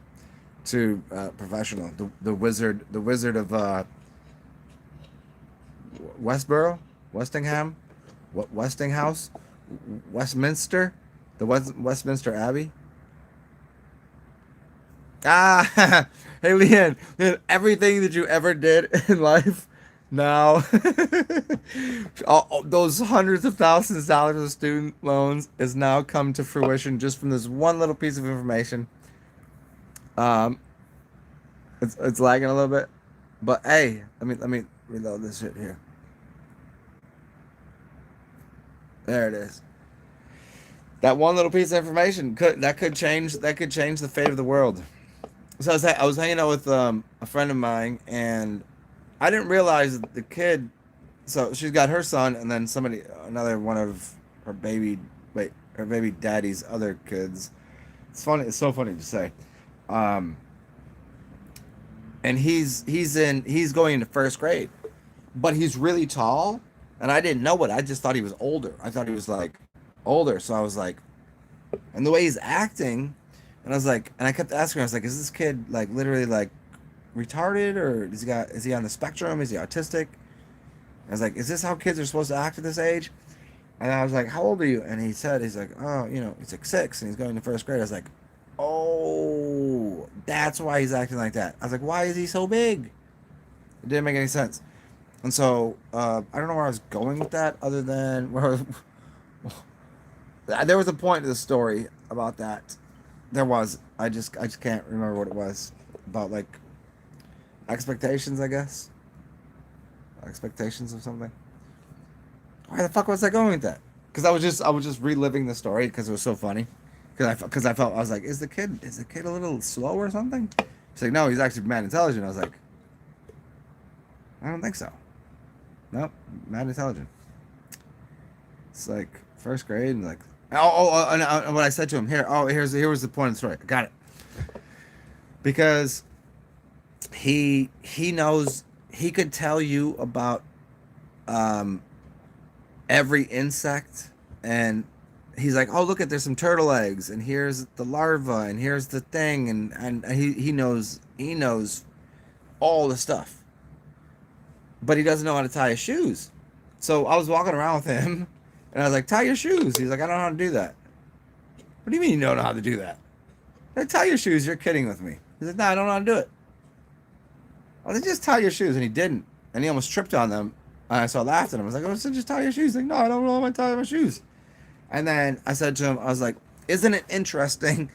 to professional, the wizard of Westboro, Westingham, Westinghouse, Westminster, the Westminster Abbey. Ah, hey, Leanne, everything that you ever did in life now, all those hundreds of thousands of dollars of student loans is now come to fruition just from this one little piece of information. Um, it's lagging a little bit, but hey, let me reload this shit here. There it is. That one little piece of information could change the fate of the world. So I was hanging out with a friend of mine, and I didn't realize that the kid. So she's got her son, and then another one of her baby daddy's other kids. It's funny. It's so funny to say. Um, and he's going into first grade, but he's really tall, and I didn't know it. I just thought he was older. I thought he was like older. So I was like, and the way he's acting, and I was like, and I kept asking her, I was like, is this kid like literally like retarded, or is he on the spectrum? Is he autistic? I was like, is this how kids are supposed to act at this age? And I was like, how old are you? And he's like, oh, he's like 6 and he's going to first grade. I was like, oh, that's why he's acting like that. I was like, why is he so big? It didn't make any sense. And so I don't know where I was going with that, other than there was a point to the story about that. There was. I just can't remember what it was about, like expectations, I guess. Expectations of something. Why the fuck was I going with that? Because I was just reliving the story because it was so funny. Because I was like, is the kid a little slow or something? He's like, no, he's actually mad intelligent. I was like, I don't think so. Nope, mad intelligent. It's like first grade, and like, and what I said to him here was the point of the story. I got it. Because he knows, he could tell you about um every insect, and he's like, oh, look, there's some turtle eggs, and here's the larva, and here's the thing, and he knows all the stuff, but he doesn't know how to tie his shoes. So I was walking around with him, and I was like, tie your shoes. He's like, I don't know how to do that. What do you mean you don't know how to do that? I tie your shoes. You're kidding with me. He's like, no, I don't know how to do it. I was like, just tie your shoes, and he didn't, and he almost tripped on them. And I laughed at him. I was like, oh, so just tie your shoes. He's like, no, I don't know how to tie my shoes. And then I said to him, I was like, isn't it interesting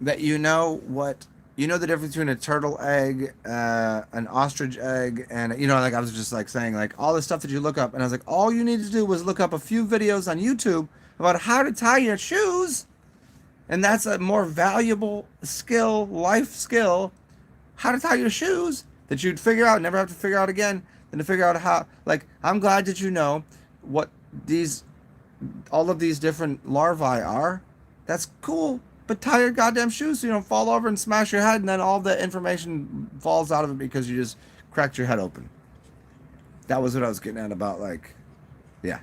that you know the difference between a turtle egg, an ostrich egg, and, like I was just like saying, like all the stuff that you look up. And I was like, all you need to do was look up a few videos on YouTube about how to tie your shoes, And that's a more valuable skill, life skill, how to tie your shoes, that you'd figure out, never have to figure out again, than to figure out how. Like, I'm glad that you know what these, all of these different larvae are. That's cool. But tie your goddamn shoes so you don't fall over and smash your head, and then all the information falls out of it because you just cracked your head open. That was what I was getting at about, like, yeah.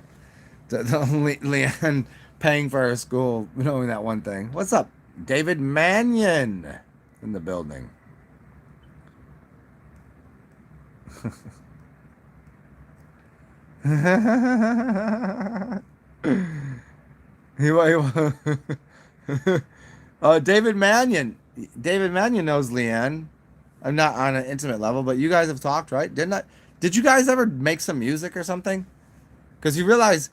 Leanne paying for her school, knowing that one thing. What's up? David Mannion in the building. David Mannion. David Mannion knows Leanne. I'm not on an intimate level, but you guys have talked, right? Didn't I? Did you guys ever make some music or something? Because you realize,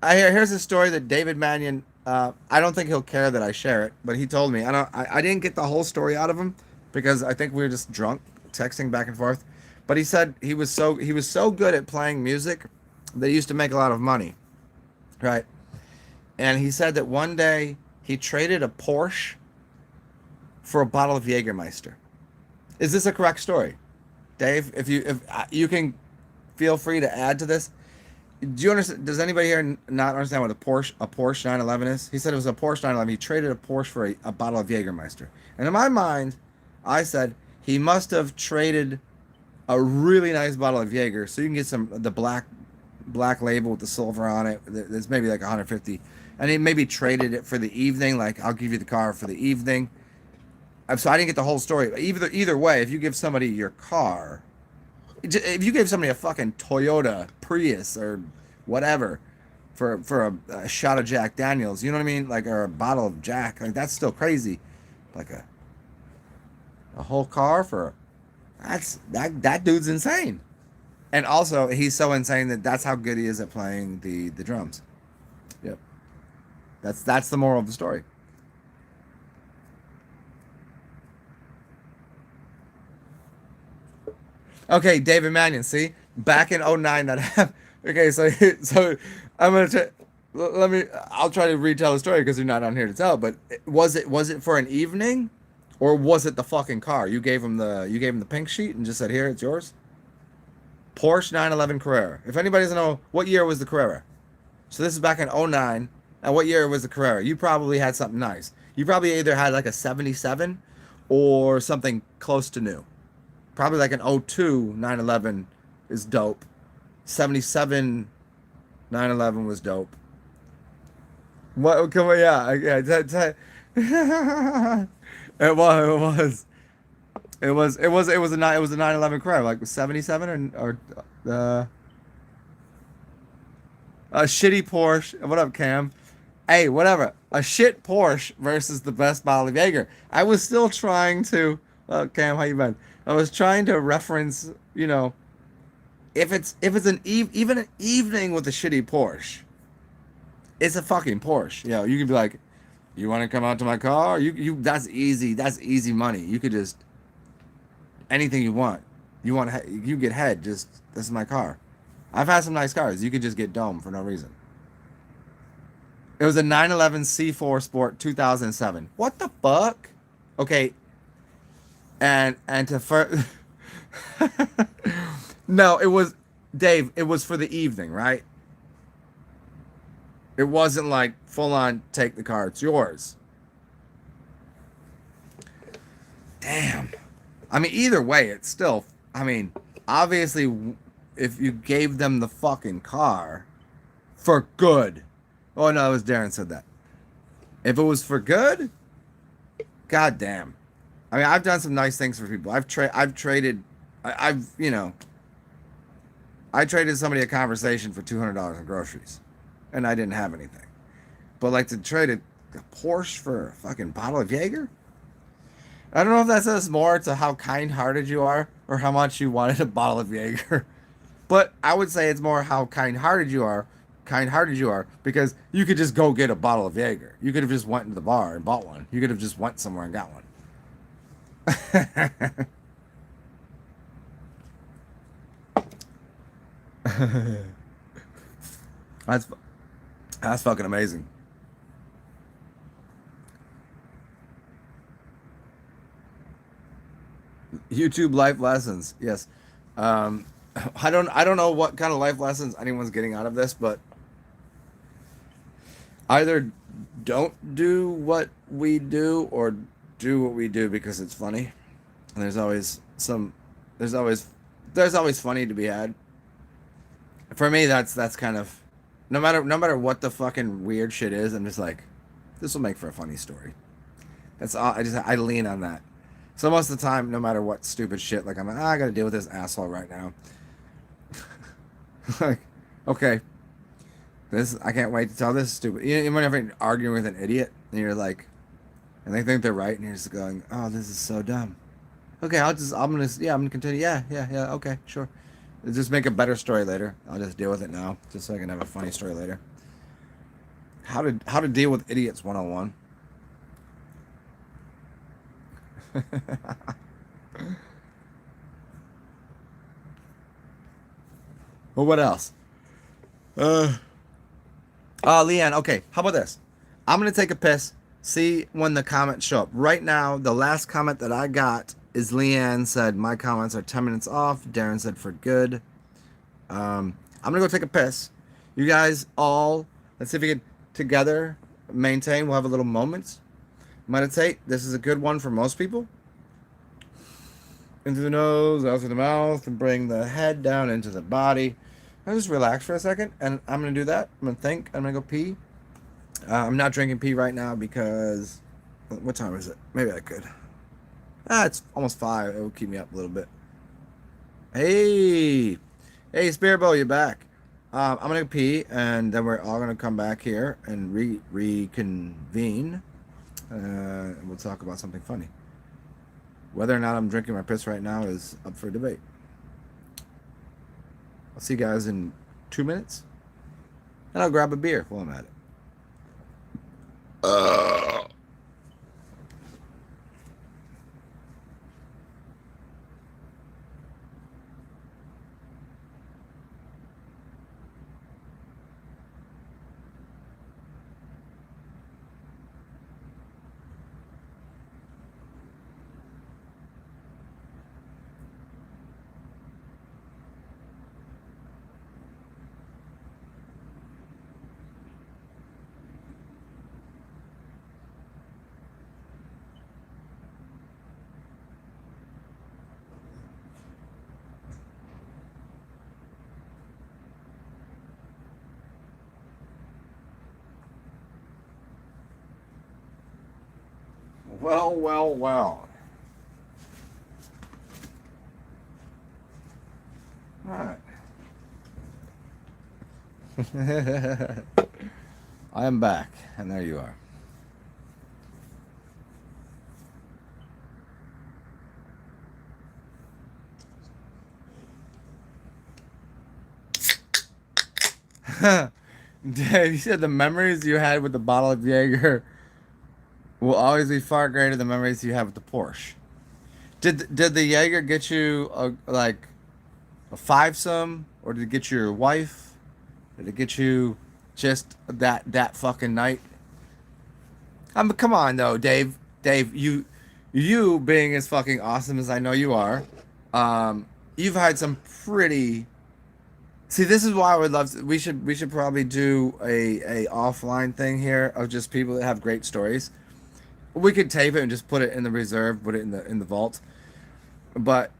here's a story that David Mannion. I don't think he'll care that I share it, but he told me. I didn't get the whole story out of him because I think we were just drunk, texting back and forth. But he said he was so good at playing music that he used to make a lot of money, right? And he said that one day he traded a Porsche for a bottle of Jägermeister. Is this a correct story, Dave? If you can, feel free to add to this. Do you understand? Does anybody here not understand what a Porsche 911 is? He said it was a Porsche 911. He traded a Porsche for a bottle of Jägermeister. And in my mind, I said he must have traded a really nice bottle of Jaeger, so you can get the black label with the silver on it. There's maybe like 150, and he maybe traded it for the evening. Like, I'll give you the car for the evening. So I didn't get the whole story. Either way, if you give somebody your car, if you gave somebody a fucking Toyota Prius or whatever for a shot of Jack Daniels, you know what I mean? Like, or a bottle of Jack, like, that's still crazy. Like a whole car for that dude's insane. And also, he's so insane that's how good he is at playing the drums. Yep. That's the moral of the story. Okay, David Mannion, see? Back in '09 that happened. Okay, so I'm going to I'll try to retell the story because you're not on here to tell, but was it for an evening, or was it the fucking car? You gave him the pink sheet and just said, "Here, it's yours." Porsche 911 Carrera. If anybody doesn't know, what year was the Carrera? So this is back in '09. And what year was the Carrera? You probably had something nice. You probably either had like a 77 or something close to new. Probably like an '02 911 is dope. 77 911 was dope. What? Come on, yeah. It was. It was a 911 Carrera, like 77 or a shitty Porsche. What up, Cam? Hey, whatever. A shit Porsche versus the best bottle of Jaeger. I was still trying to. Well, Cam, how you been? I was trying to reference, if it's even an evening with a shitty Porsche, it's a fucking Porsche. You can be like, you want to come out to my car? You that's easy. That's easy money. You could just anything you want. You get head. Just, this is my car. I've had some nice cars. You could just get dome for no reason. It was a 911 C4 Sport 2007. What the fuck? Okay. And to no, it was, Dave, it was for the evening, right? It wasn't like full on take the car, it's yours. Damn. I mean, either way, it's still, obviously, if you gave them the fucking car for good. Oh, no, it was Darren said that. If it was for good, goddamn. I've done some nice things for people. I traded somebody a conversation for $200 in groceries, and I didn't have anything. But like, to trade a Porsche for a fucking bottle of Jaeger? I don't know if that says more to how kind-hearted you are or how much you wanted a bottle of Jaeger. But I would say it's more how kind-hearted you are because you could just go get a bottle of Jaeger. You could have just went into the bar and bought one. You could have just went somewhere and got one. that's fucking amazing. YouTube life lessons. Yes. Um, I don't know what kind of life lessons anyone's getting out of this, but either don't do what we do or do what we do because it's funny. And there's always there's always funny to be had. For me, that's kind of no matter what the fucking weird shit is, I'm just like, this will make for a funny story. That's all. I lean on that. So most of the time, no matter what stupid shit, like I'm like, I gotta deal with this asshole right now. Like, okay, this I can't wait to tell this stupid. You whenever you're arguing with an idiot, and you're like, and they think they're right, and you're just going, oh, this is so dumb. Okay, I'm gonna continue. Yeah. Okay, sure. Just make a better story later. I'll just deal with it now, just so I can have a funny story later. How to deal with idiots 101. Well, what else? Leanne. Okay, how about this? I'm gonna take a piss. See when the comments show up. Right now, the last comment that I got is Leanne said my comments are 10 minutes off. Darren said for good. I'm gonna go take a piss. You guys all, let's see if we can together maintain. We'll have a little moment. Meditate. This is a good one for most people. Into the nose, out through the mouth, and bring the head down into the body. I'll just relax for a second, and I'm gonna do that. I'm gonna think. I'm gonna go pee. I'm not drinking pee right now because what time is it? Maybe I could. It's almost 5. It will keep me up a little bit. Hey, Spearbo, you're back. I'm gonna pee, and then we're all gonna come back here and reconvene, and we'll talk about something funny. Whether or not I'm drinking my piss right now is up for debate. I'll see you guys in 2 minutes, and I'll grab a beer while I'm at it. Well. All right. I am back, and there you are. Dave, you said the memories you had with the bottle of Jaeger will always be far greater than the memories you have with the Porsche. Did the Jaeger get you like a fivesome, or did it get your wife? Did it get you just that fucking night? Come on though, Dave. Dave, you being as fucking awesome as I know you are, you've had some pretty. See, this is why I would love to. We should probably do a offline thing here of just people that have great stories. We could tape it and just put it in the reserve, put it in the vault. But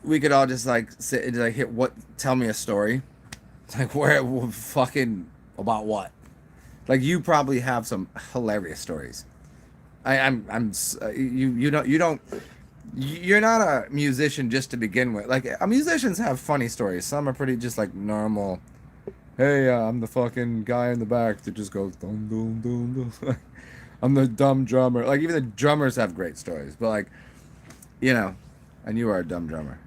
we could all just like sit and like tell me a story, like where fucking about what. Like you probably have some hilarious stories. You're not a musician just to begin with. Like musicians have funny stories. Some are pretty just like normal. Hey, I'm the fucking guy in the back that just goes dum dum dum dum. I'm the dumb drummer. Like even the drummers have great stories, but like, and you are a dumb drummer.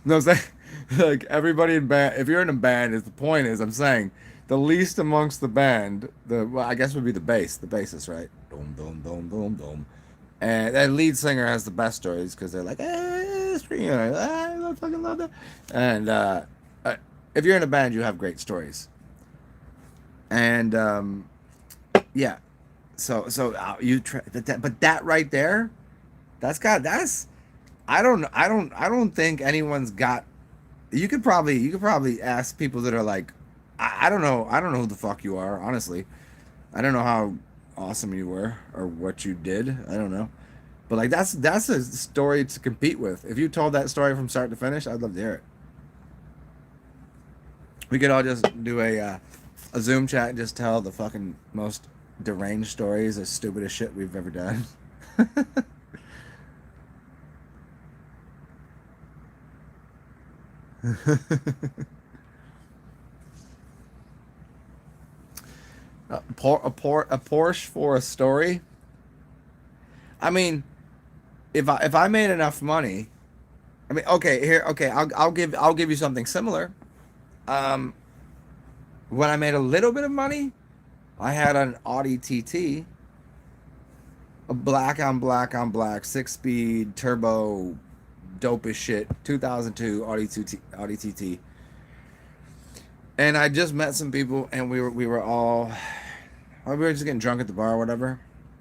No, I'm saying like everybody in band. If you're in a band, the point is I'm saying the least amongst the band, I guess would be the bassist, right? Dum dum dum dum dum. And that lead singer has the best stories because they're like, I fucking love that. And if you're in a band, you have great stories. And yeah, but that right there, that's I don't think anyone's got. You could probably ask people that are like, I don't know who the fuck you are, honestly. I don't know how awesome you were or what you did. I don't know. But like that's a story to compete with. If you told that story from start to finish, I'd love to hear it. We could all just do a Zoom chat and just tell the fucking most deranged stories, the stupidest shit we've ever done. A Porsche for a story. I mean, if I made enough money, I mean, okay, here, okay, I'll give you something similar. Um, when I made a little bit of money, I had an Audi TT, a black 6 speed turbo, dope as shit, 2002 Audi TT, and I just met some people, and we were all we were just getting drunk at the bar or whatever.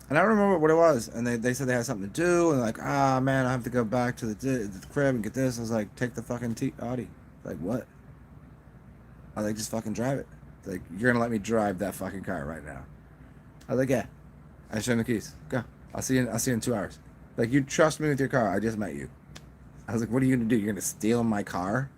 And I don't remember what it was. And they said they had something to do. And like, ah, man, I have to go back to the crib and get this. I was like, take the fucking Audi. Like, what? I was like, just fucking drive it. Like, you're going to let me drive that fucking car right now. I was like, yeah. I showed him the keys. Go. I'll see you in 2 hours. Like, you trust me with your car. I just met you. I was like, what are you going to do? You're going to steal my car?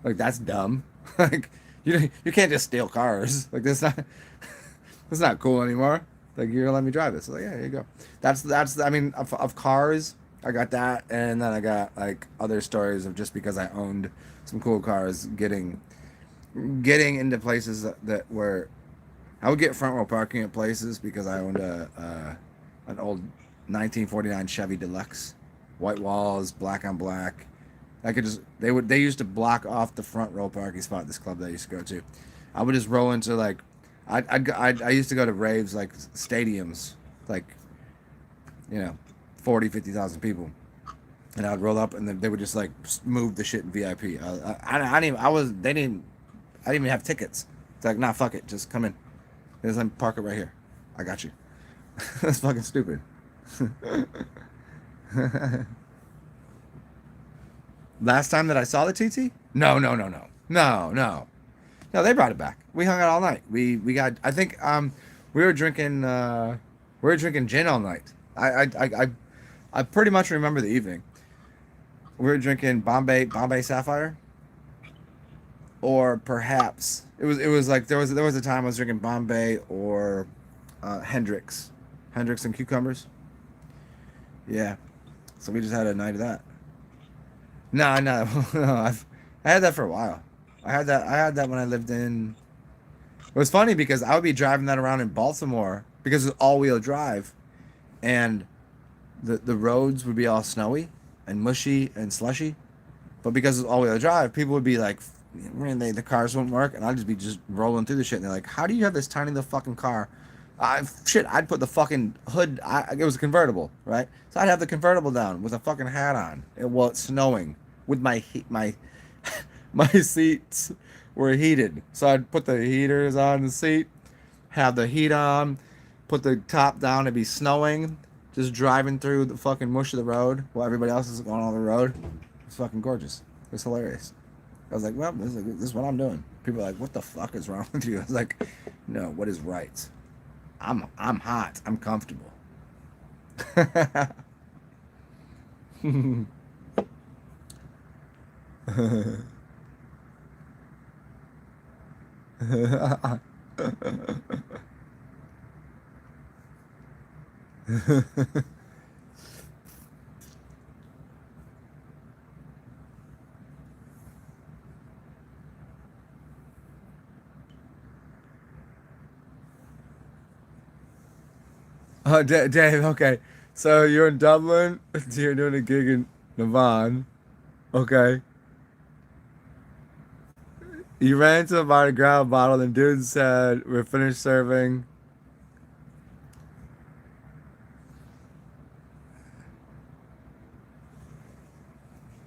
Like, that's dumb. Like, you can't just steal cars. Like, that's not cool anymore. Like, you're gonna let me drive this. So, like, yeah, here you go. That's I mean, of cars, I got that, and then I got like other stories of just because I owned some cool cars, getting into places that were I would get front row parking at places because I owned an old 1949 Chevy Deluxe, white walls, black on black. I could just they used to block off the front row parking spot at this club that I used to go to. I would just roll into like I used to go to raves like stadiums, like, 40, 50,000 people, and I'd roll up and then they would just like move the shit in VIP. I didn't even, I didn't even have tickets. It's like, nah, fuck it, just come in. Just let me park it right here. I got you. That's fucking stupid. Last time that I saw the TT? No, they brought it back. We hung out all night. We got. I think we were drinking gin all night. I pretty much remember the evening. We were drinking Bombay Sapphire, or perhaps it was like there was a time I was drinking Bombay or Hendrix and cucumbers. Yeah, so we just had a night of that. No, no, no. I had that for a while. I had that when I lived in. It was funny because I would be driving that around in Baltimore because it's all wheel drive, and the roads would be all snowy and mushy and slushy. But because it's all wheel drive, people would be like, man, the cars won't work, and I'd just be just rolling through the shit. And they're like, how do you have this tiny little fucking car? I'd put the fucking hood. It was a convertible, right? So I'd have the convertible down with a fucking hat on. While it's snowing, with my my seats were heated, so I'd put the heaters on the seat, have the heat on, put the top down. It'd be snowing, just driving through the fucking mush of the road while everybody else is going on the road. It's fucking gorgeous. It's hilarious. I was like, well, this is what I'm doing. People are like, what the fuck is wrong with you? I was like, no, what is right? I'm hot. I'm comfortable. Oh, Dave. Okay, so you're in Dublin. So you're doing a gig in Navan. Okay, you ran into a bar to grab a bottle, and dude said, "We're finished serving."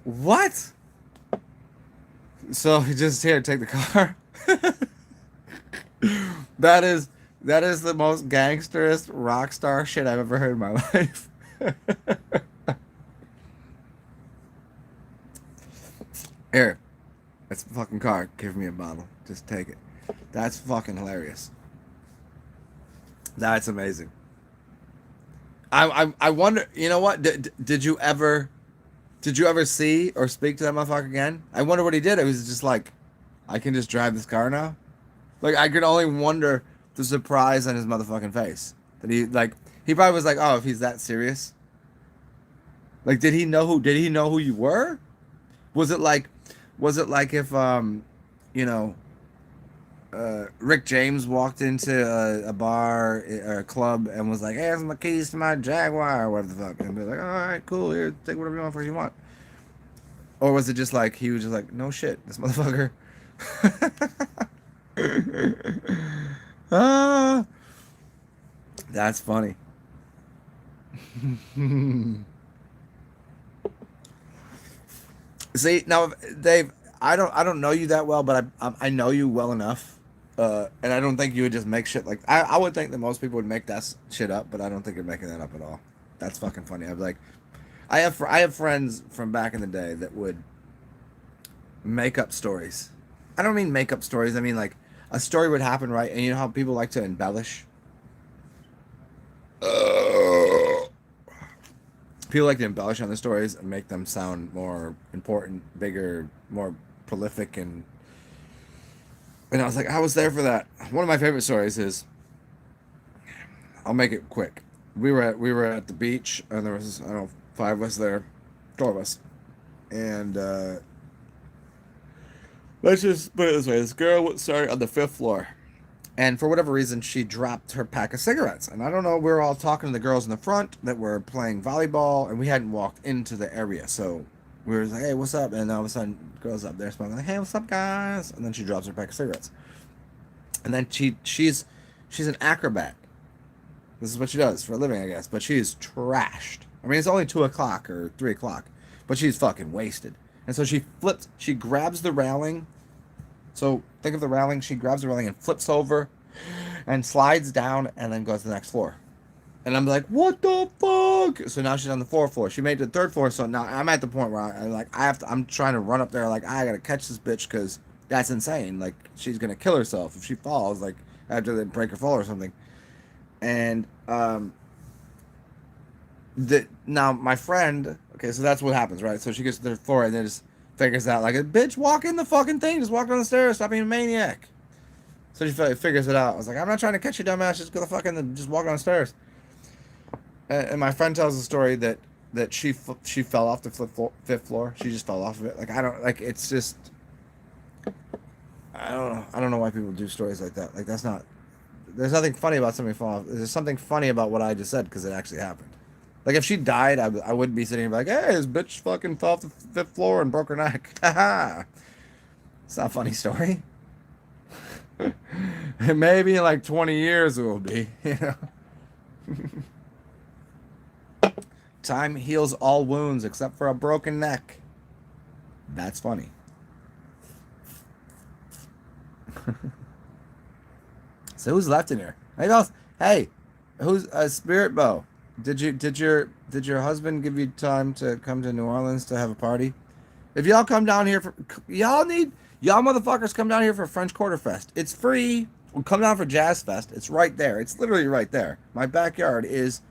What? So he just here, take the car. That is That is the most gangsterest rock star shit I've ever heard in my life. Here, it's a fucking car. Give me a bottle. Just take it. That's fucking hilarious. That's amazing. I wonder. You know what? Did you ever see or speak to that motherfucker again? I wonder what he did. It was just like, I can just drive this car now. Like I could only wonder the surprise on his motherfucking face. That he probably was like, oh, if he's that serious. Like, did he know who you were? Was it like, if you know, Rick James walked into a bar or a club and was like, "Hey, here's my keys to my Jaguar," or whatever the fuck, and be like, "All right, cool, here, take whatever you want." Or was it just like he was just like, "No shit, this motherfucker." Ah, that's funny. See now, Dave, I don't know you that well, but I know you well enough, and I don't think you would just make shit like I would think that most people would make that shit up, but I don't think you're making that up at all. That's fucking funny. I'd be like, I have friends from back in the day that would make up stories. I don't mean make up stories. I mean like a story would happen, right? And you know how people like to embellish. People like to embellish on the stories and make them sound more important, bigger, more prolific, and I was like, I was there for that. One of my favorite stories is, I'll make it quick. We were at the beach and there was, I don't know, five of us there, four of us, and let's just put it this way: this girl started on the fifth floor, and for whatever reason, she dropped her pack of cigarettes. And I don't know, we were all talking to the girls in the front that were playing volleyball, and we hadn't walked into the area. So we were like, hey, what's up? And all of a sudden, girls up there smoking, like, hey, what's up, guys? And then she drops her pack of cigarettes. And then she's an acrobat. This is what she does for a living, I guess. But she is trashed. I mean, it's only 2 o'clock or 3 o'clock, but she's fucking wasted. And so she grabs the railing. So think of the railing. She grabs the railing and flips over and slides down and then goes to the next floor. And I'm like, what the fuck? So now she's on the fourth floor. She made it to the third floor. So now I'm at the point where I'm trying to run up there. Like, I gotta catch this bitch because that's insane. Like, she's gonna kill herself if she falls. Like, after they break her fall or something. And now my friend. Okay, so that's what happens, right? So she gets to the floor and then just figures out, like, a bitch, walk in the fucking thing. Just walk down the stairs. Stop being a maniac. So she figures it out. I was like, I'm not trying to catch you, dumbass. Just go the fucking, just walk down the stairs. And my friend tells the story that she fell off the fifth floor. She just fell off of it. Like, I don't, like, it's just, I don't know why people do stories like that. Like, that's not, there's nothing funny about somebody falling off. There's something funny about what I just said because it actually happened. Like, if she died, I wouldn't be sitting here like, hey, this bitch fucking fell off the fifth floor and broke her neck. Haha. It's not a funny story. Maybe in like 20 years it will be, you know. Time heals all wounds except for a broken neck. That's funny. So who's left in here? Hey, who's Spirit Bow? Did your husband give you time to come to New Orleans to have a party? If y'all come down here for y'all motherfuckers come down here for French Quarter Fest. It's free. We'll come down for Jazz Fest. It's right there. It's literally right there. My backyard is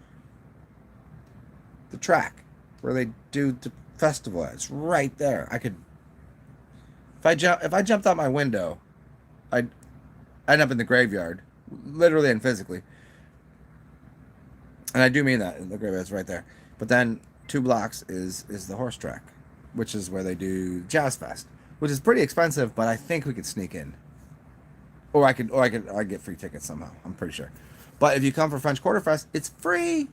the track where they do the festival at. It's right there. If I jumped out my window, I'd end up in the graveyard, literally and physically. And I do mean that. The graveyard's right there. But then 2 blocks is the horse track, which is where they do Jazz Fest, which is pretty expensive, but I think we could sneak in. Or I get free tickets somehow. I'm pretty sure. But if you come for French Quarter Fest, it's free.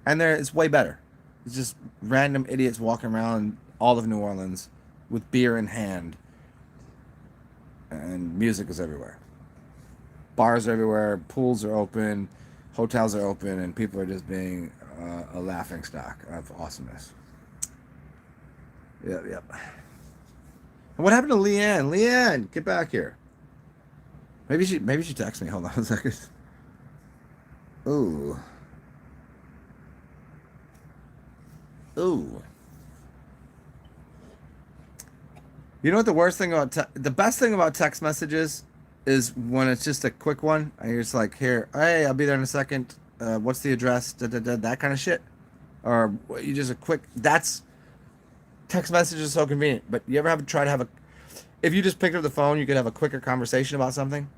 And it's way better. It's just random idiots walking around all of New Orleans with beer in hand. And music is everywhere. Bars are everywhere. Pools are open. Hotels are open. And people are just being a laughing stock of awesomeness. Yep. And what happened to Leanne? Leanne, get back here. Maybe she texted me. Hold on a second. Ooh. Ooh. You know what the worst thing about the best thing about text messages is when it's just a quick one and you're just like, here, hey, I'll be there in a second. What's the address? Da, da, da, that kind of shit. Or you just a quick. That's text messages is so convenient. But you ever have try to have a? If you just picked up the phone, you could have a quicker conversation about something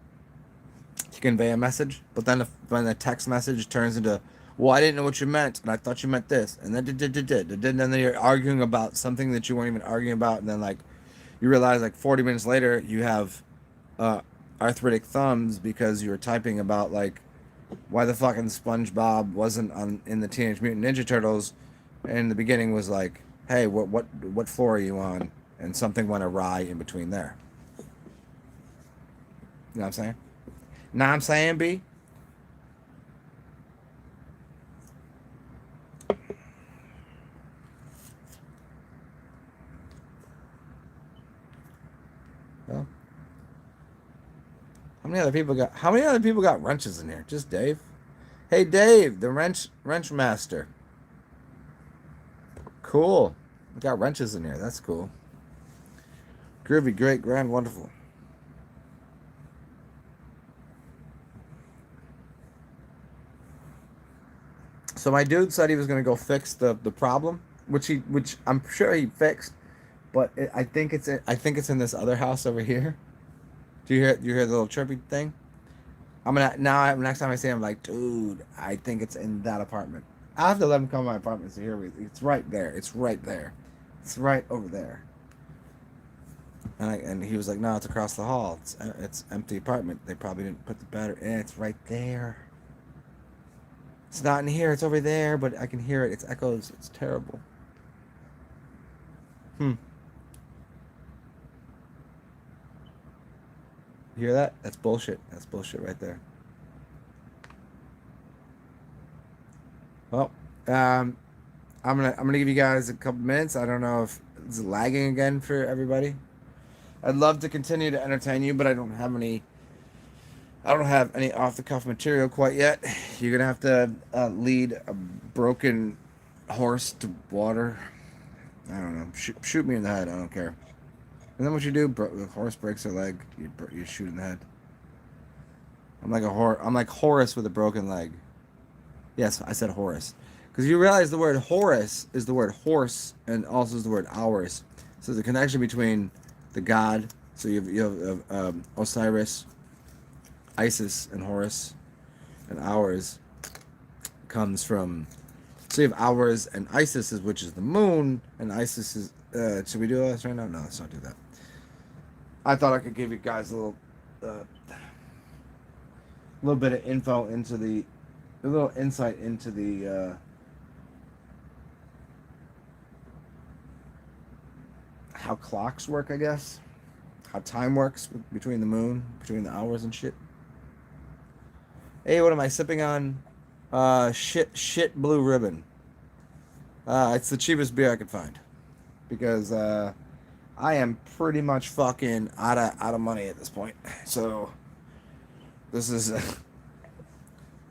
to convey a message. But then when the text message turns into, well, I didn't know what you meant, and I thought you meant this, and then you're arguing about something that you weren't even arguing about, and then like you realize like 40 minutes later you have uh, arthritic thumbs because you were typing about like why the fucking SpongeBob wasn't on in the Teenage Mutant Ninja Turtles, and the beginning was like, hey, what floor are you on? And something went awry in between there. You know what I'm saying? Know what I'm saying, B? Well, how many other people got wrenches in here? Just Dave? Hey Dave, the wrench master. Cool. We got wrenches in here. That's cool. Groovy, great, grand, wonderful. So my dude said he was gonna go fix the problem, which I'm sure he fixed, but I think it's in this other house over here. Do you hear the little chirpy thing? I'm gonna now next time I see him, I'm like, dude, I think it's in that apartment. I have to let him come to my apartment so here it's right there. It's right there. It's right over there. And he was like, no, it's across the hall. It's empty apartment. They probably didn't put the battery in. It's right there. It's not in here. It's over there, but I can hear it. It's echoes. It's terrible. Hmm. You hear that? That's bullshit. That's bullshit right there. Well, um, I'm gonna give you guys a couple minutes. I don't know if it's lagging again for everybody. I'd love to continue to entertain you, but I don't have any off the cuff material quite yet. You're gonna have to lead a broken horse to water. I don't know. Shoot me in the head. I don't care. And then what you do? The horse breaks their leg. You shoot in the head. I'm like Horace with a broken leg. Yes, I said Horace. Because you realize the word Horus is the word horse and also is the word hours. So the connection between the god, so you have Osiris, Isis, and Horus, and hours comes from. So you have hours and Isis, which is the moon, and Isis is. Should we do this right now? No, let's not do that. I thought I could give you guys little bit of info into a little insight into how clocks work, I guess. How time works between the moon, between the hours and shit. Hey, what am I sipping on? Shit blue ribbon. It's the cheapest beer I could find because I am pretty much fucking out of money at this point. So this is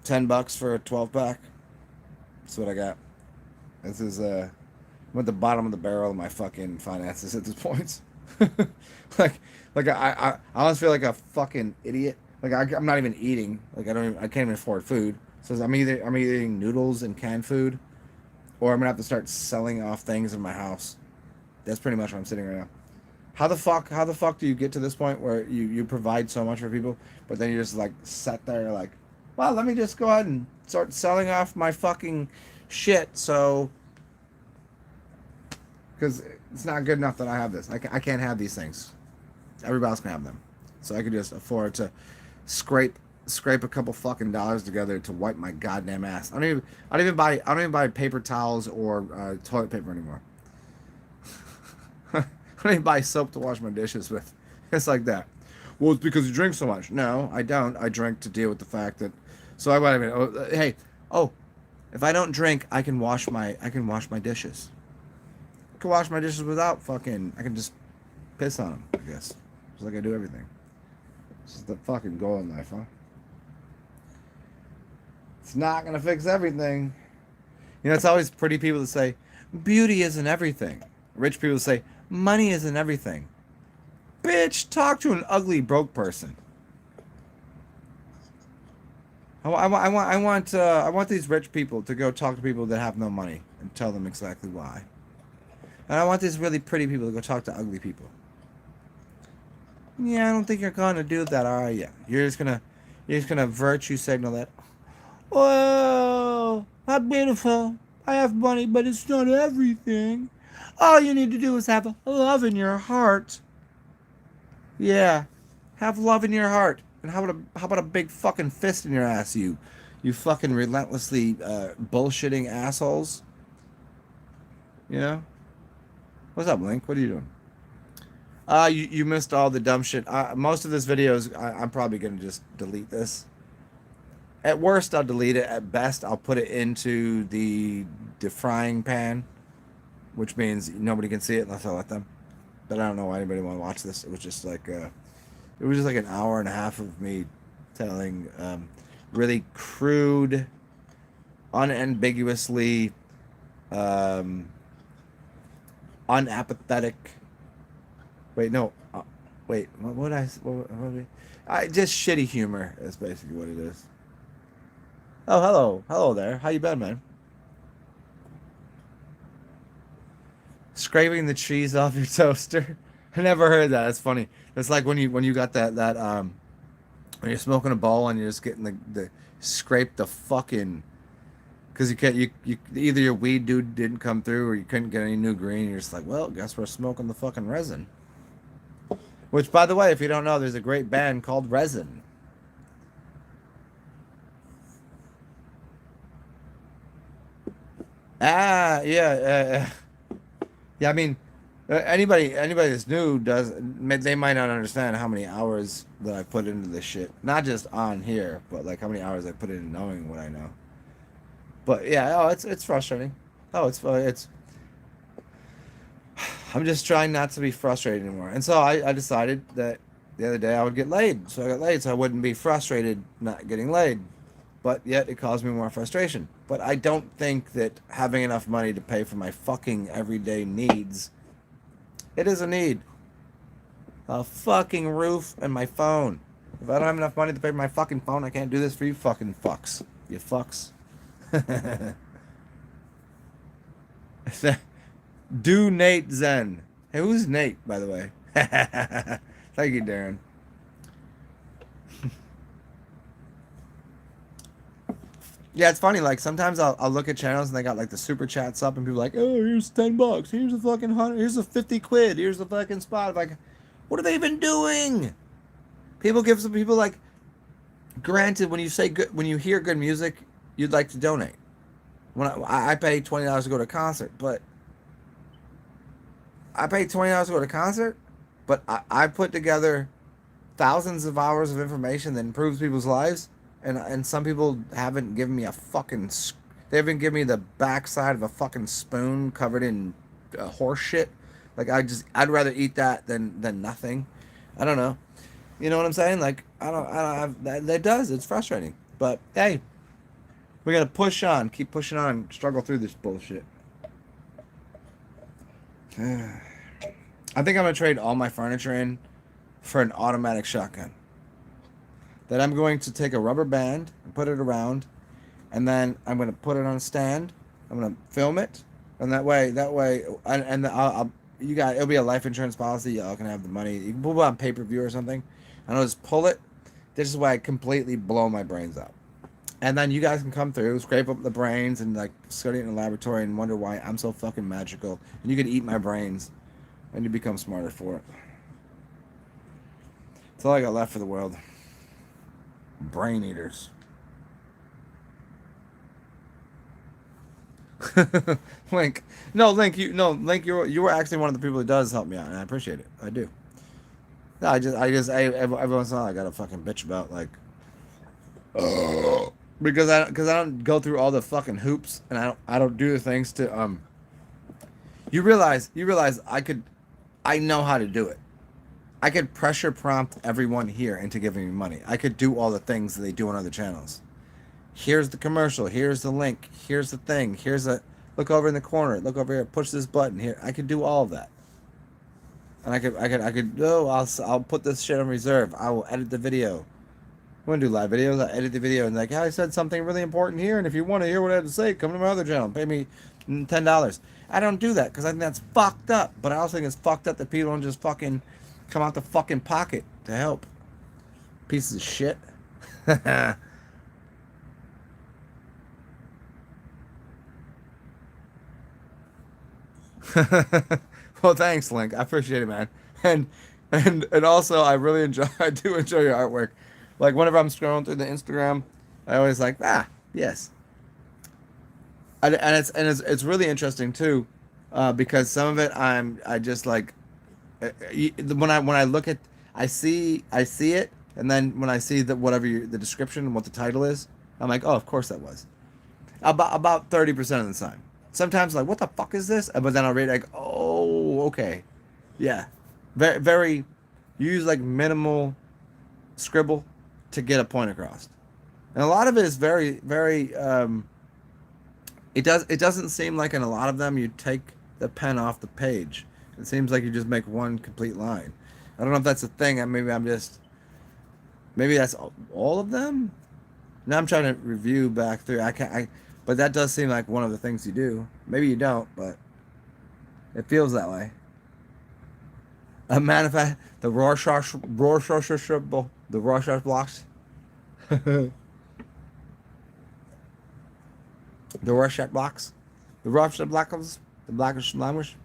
$10 for a 12 pack. That's what I got. This is I'm at the bottom of the barrel of my fucking finances at this point. like I almost feel like a fucking idiot. Like I'm not even eating. Like I can't even afford food. So I'm either eating noodles and canned food, or I'm gonna have to start selling off things in my house. That's pretty much where I'm sitting right now. How the fuck do you get to this point where you provide so much for people, but then you just like sat there like, well, let me just go ahead and start selling off my fucking shit. So because it's not good enough that I have this. I can't have these things. Everybody else can have them. So I could just afford to scrape a couple fucking dollars together to wipe my goddamn ass. I don't even buy paper towels or toilet paper anymore. I don't even buy soap to wash my dishes with. It's like that. Well, it's because you drink so much. No, I don't. I drink to deal with the fact that. So I wait a minute. Hey, if I don't drink, I can wash my dishes. I can wash my dishes without fucking. I can just piss on them. I guess. Just like I do everything. This is the fucking goal in life, huh? It's not gonna fix everything. You know, it's always pretty people that say beauty isn't everything. Rich people say money isn't everything. Bitch, talk to an ugly broke person. I want these rich people to go talk to people that have no money and tell them exactly why. And I want these really pretty people to go talk to ugly people. Yeah, I don't think you're gonna do that, are you? You're just gonna virtue signal that. Oh, how beautiful! I have money, but it's not everything. All you need to do is have love in your heart. Yeah, have love in your heart. And how about a big fucking fist in your ass, you fucking relentlessly bullshitting assholes. You know? What's up, Link? What are you doing? You missed all the dumb shit. Most of this video is I'm probably gonna just delete this. At worst, I'll delete it. At best, I'll put it into the defrying pan, which means nobody can see it unless I let them. But I don't know why anybody want to watch this. It was just like an hour and a half of me telling really crude, unambiguously, unapathetic. Wait, no. Wait, what would I just shitty humor is basically what it is. Oh, hello there. How you been, man? Scraping the cheese off your toaster. I never heard that. It's funny. It's like when you got that when you're smoking a bowl and you're just getting the scrape the fucking, because you can't you either your weed dude didn't come through or you couldn't get any new green. You're just like, well, guess we're smoking the fucking resin. Which, by the way, if you don't know, there's a great band called Resin. Yeah. Yeah, I mean, anybody that's new they might not understand how many hours that I put into this shit. Not just on here, but like how many hours I put in knowing what I know. But yeah, it's frustrating. It's I'm just trying not to be frustrated anymore. And so I decided that the other day I would get laid. So I got laid so I wouldn't be frustrated not getting laid. But yet it caused me more frustration. But I don't think that having enough money to pay for my fucking everyday needs, it is a need. A fucking roof and my phone. If I don't have enough money to pay for my fucking phone, I can't do this for you fucking fucks. You fucks. Do Nate Zen. Hey, who's Nate, by the way? Thank you, Darren. Yeah, it's funny. Like sometimes I'll look at channels and they got like the super chats up and people are like, oh, here's $10, here's a fucking 100, here's a 50 quid, here's a fucking spot. Like, what are they even doing? People give some people like. Granted, when you say good, when you hear good music, you'd like to donate. When I pay $20 to go to a concert, but I pay $20 to go to a concert, but I put together thousands of hours of information that improves people's lives. And some people haven't given me a fucking. They haven't given me the backside of a fucking spoon covered in horse shit. Like I'd rather eat that than nothing. I don't know. You know what I'm saying? Like I don't have that does. It's frustrating. But hey, we gotta push on, keep pushing on, struggle through this bullshit. I think I'm gonna trade all my furniture in for an automatic shotgun. That I'm going to take a rubber band and put it around, and then I'm going to put it on a stand. I'm going to film it, and that way, and you got it'll be a life insurance policy. Y'all can have the money. You can put it on pay-per-view or something, and I'll just pull it. This is why I completely blow my brains out, and then you guys can come through, scrape up the brains, and like study it in the laboratory and wonder why I'm so fucking magical. And you can eat my brains, and you become smarter for it. That's all I got left for the world. Brain eaters. Link. Link, you were actually one of the people who does help me out, and I appreciate it. I do. No, every once in a while I gotta fucking bitch about like because I don't go through all the fucking hoops, and I don't do the things to you realize I know how to do it. I could pressure prompt everyone here into giving me money. I could do all the things that they do on other channels. Here's the commercial. Here's the link. Here's the thing. Here's a look over in the corner. Look over here. Push this button here. I could do all of that. And I could. Oh, I'll put this shit on reserve. I will edit the video. I want to do live videos. I edit the video and like, hey, I said something really important here. And if you want to hear what I have to say, come to my other channel. Pay me $10. I don't do that because I think that's fucked up. But I also think it's fucked up that people don't just fucking come out the fucking pocket to help. Pieces of shit. Well, thanks, Link. I appreciate it, man. And and also, I really enjoy. I do enjoy your artwork. Like whenever I'm scrolling through the Instagram, I always like yes. And it's really interesting too, because some of it I just like when I look at I see it, and then when I see the whatever the description and what the title is, I'm like, oh, of course that was. About 30% of the time. Sometimes like, what the fuck is this? But then I'll read like, oh, okay, yeah, very. You use like minimal scribble to get a point across, and a lot of it is very. It doesn't seem like in a lot of them you take the pen off the page. It seems like you just make one complete line. I don't know if that's a thing. Maybe that's all of them. Now I'm trying to review back through. But that does seem like one of the things you do. Maybe you don't, but it feels that way. A manifest the Rorschach blocks. The Rorschach blocks. The Rorschach blocks. The blackish language.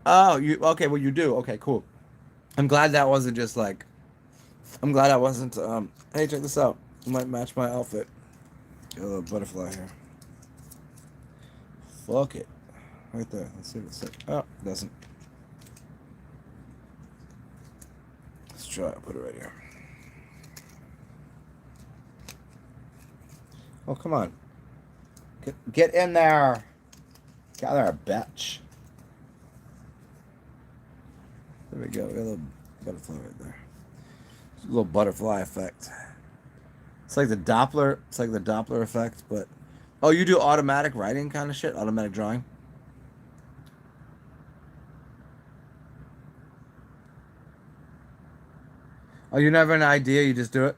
Oh, you okay? Well, you do. Okay, cool. I'm glad that wasn't just like. I'm glad I wasn't. Hey, check this out. It might match my outfit. Got a little butterfly here. Fuck it. Right there. Let's see what it says. Oh, it doesn't. Let's try it. Put it right here. Oh, come on. Get in there. Get there, bitch. There we go. We got a little butterfly right there. A little butterfly effect. It's like the Doppler. It's like the Doppler effect, but oh, you do automatic writing kind of shit, automatic drawing. Oh, you never have an idea, you just do it.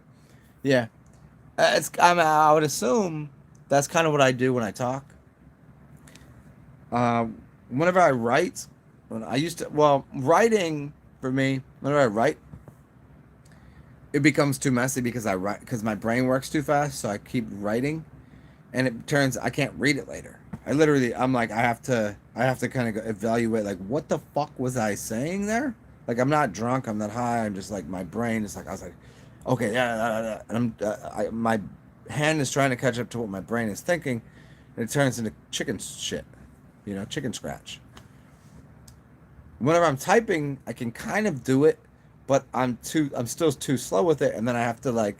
Yeah, I would assume that's kind of what I do when I talk. Whenever I write, when I used to, well, writing for me, whenever I write, it becomes too messy because I write because my brain works too fast, so I keep writing, and it turns I can't read it later. I'm like I have to kind of evaluate like what the fuck was I saying there? Like I'm not drunk, I'm not high, I'm just like my brain is like I was like, okay, yeah, and my hand is trying to catch up to what my brain is thinking, and it turns into chicken shit, chicken scratch. Whenever I'm typing, I can kind of do it, but I'm still too slow with it, and then I have to like,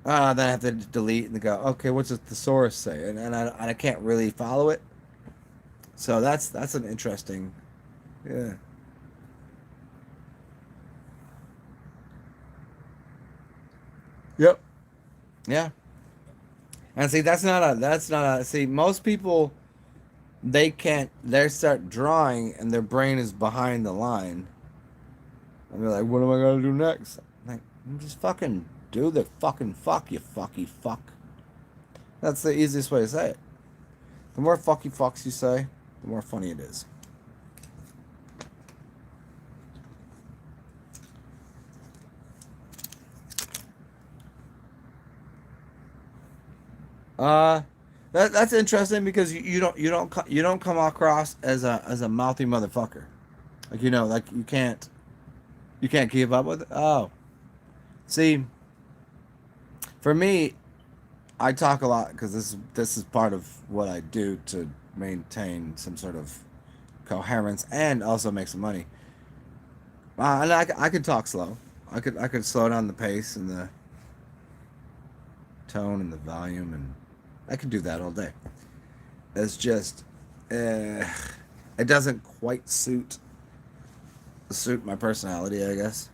then I have to delete and go, okay, what's the thesaurus say? And I can't really follow it. So that's an interesting, yeah. Yep. Yeah. And see, see, most people, they start drawing and their brain is behind the line. And they're like, what am I going to do next? I'm like, just fucking do the fucking fuck, you fucky fuck. That's the easiest way to say it. The more fucky fucks you say, the more funny it is. That's interesting because you don't come across as a mouthy motherfucker. Like like you can't keep up with it. Oh, see, for me, I talk a lot because this is part of what I do to maintain some sort of coherence and also make some money. And I could talk slow. I could slow down the pace and the tone and the volume, and I could do that all day. It's just it doesn't quite suit my personality, I guess.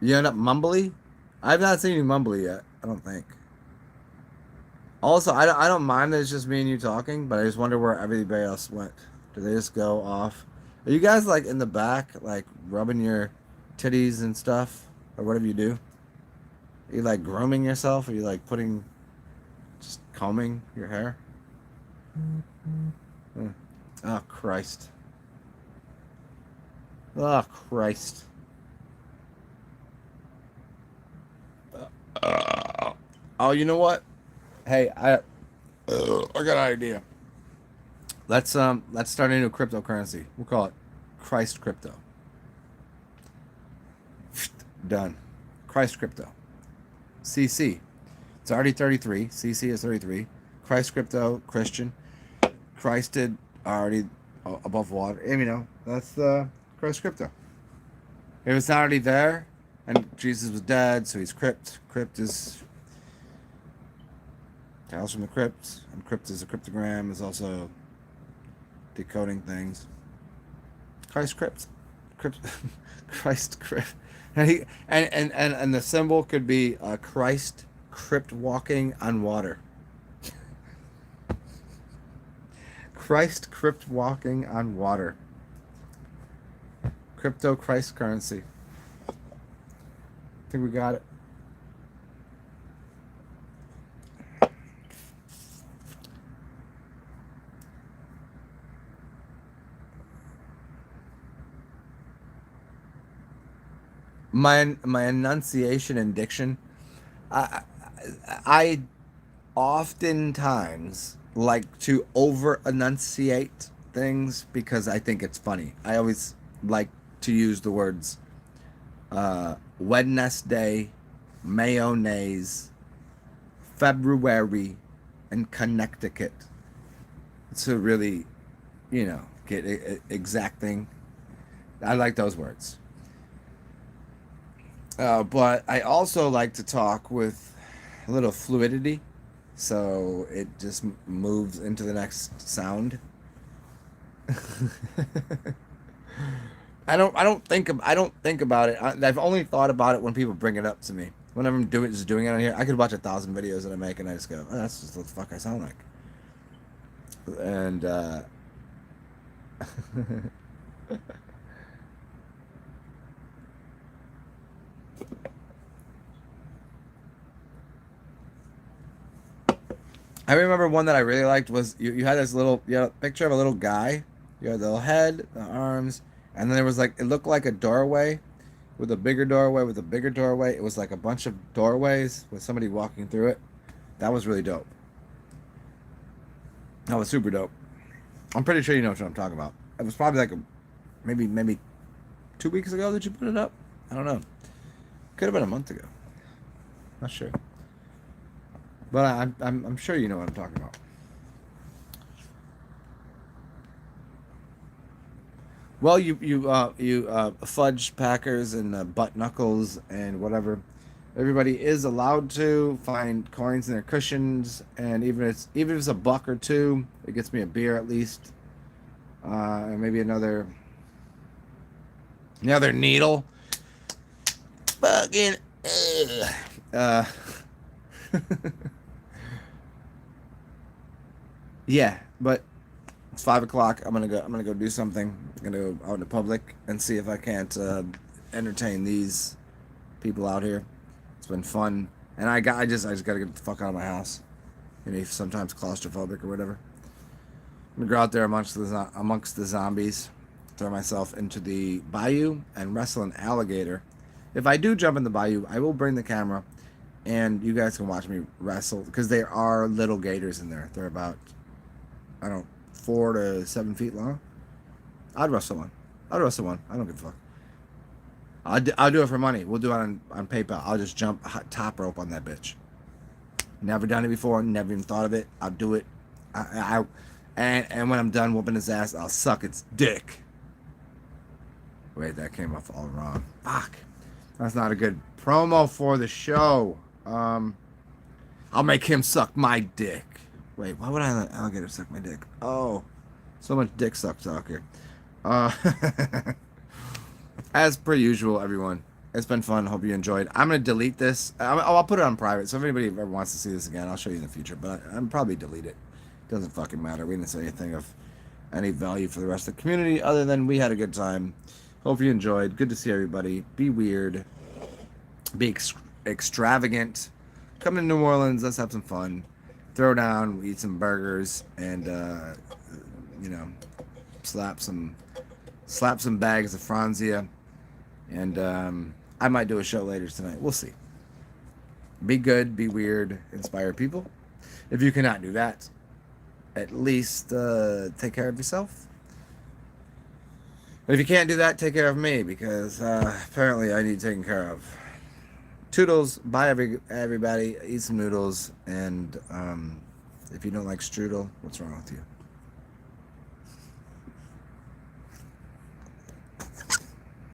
You end up mumbly? I've not seen you mumbly yet, I don't think. Also, I don't mind that it's just me and you talking, but I just wonder where everybody else went. Do they just go off? Are you guys like in the back, like rubbing your titties and stuff? Or whatever you do? Are you like grooming yourself? Are you like putting, just combing your hair? Hmm. Oh, Christ. Oh, Christ. Oh, you know what? Hey, I got an idea. Let's start a new cryptocurrency. We'll call it Christ Crypto. Done. Christ Crypto. CC. It's already 33. CC is 33. Christ Crypto, Christian. Christed already above water. And, that's the Christ Crypto. If it's not already there, and Jesus was dead, so he's crypt. Crypt is Tales from the Crypt, and crypt is a cryptogram, is also decoding things. Christ Crypt. Crypt Christ Crypt. And the symbol could be Christ crypt walking on water. Christ crypt walking on water. Crypto Christ currency. I think we got it. My enunciation and diction. I I oftentimes like to over enunciate things because I think it's funny. I always like to use the words Wednesday, mayonnaise, February, and Connecticut to really, get exacting. I like those words. But I also like to talk with a little fluidity, so it just moves into the next sound. I don't think about it. I've only thought about it when people bring it up to me. Whenever I'm just doing it on here, I could watch 1,000 videos that I make, and I just go, oh, "That's just what the fuck I sound like." And I remember one that I really liked was you had this little picture of a little guy. You had the little head, the arms, and then there was like it looked like a doorway with a bigger doorway with a bigger doorway. It was like a bunch of doorways with somebody walking through it. That was really dope. That was super dope. I'm pretty sure you know what I'm talking about. It was probably like maybe 2 weeks ago that you put it up. I don't know. Could have been a month ago. Not sure. But I'm sure you know what I'm talking about. Well, you fudge packers and butt knuckles and whatever. Everybody is allowed to find coins in their cushions, and even if it's a buck or two, it gets me a beer at least, and maybe another needle. Fucking. Uh, yeah, but it's 5 o'clock. I'm gonna go do something. I'm gonna go out in the public and see if I can't entertain these people out here. It's been fun, and I just gotta get the fuck out of my house. Sometimes claustrophobic or whatever. I'm gonna go out there amongst the zombies, throw myself into the bayou and wrestle an alligator. If I do jump in the bayou, I will bring the camera, and you guys can watch me wrestle because there are little gators in there. They're about, I don't know, 4 to 7 feet long. I'd wrestle one. I'd wrestle one. I don't give a fuck. I'll do it for money. We'll do it on PayPal. I'll just jump top rope on that bitch. Never done it before. Never even thought of it. I'll do it. And when I'm done whooping his ass, I'll suck its dick. Wait, that came off all wrong. Fuck. That's not a good promo for the show. I'll make him suck my dick. Wait, why would I let alligator suck my dick? Oh, so much dick suck talk here. Uh, as per usual, everyone. It's been fun. Hope you enjoyed. I'm gonna delete this. I'll put it on private. So if anybody ever wants to see this again, I'll show you in the future. But I'm probably delete it. Doesn't fucking matter. We didn't say anything of any value for the rest of the community other than we had a good time. Hope you enjoyed. Good to see everybody. Be weird. Be extravagant. Come to New Orleans. Let's have some fun. Throw down. Eat some burgers and you know, slap some bags of Franzia. And I might do a show later tonight. We'll see. Be good. Be weird. Inspire people. If you cannot do that, at least take care of yourself. But if you can't do that, take care of me, because apparently I need taken care of. Toodles. Bye, everybody. Eat some noodles. And if you don't like strudel, what's wrong with you?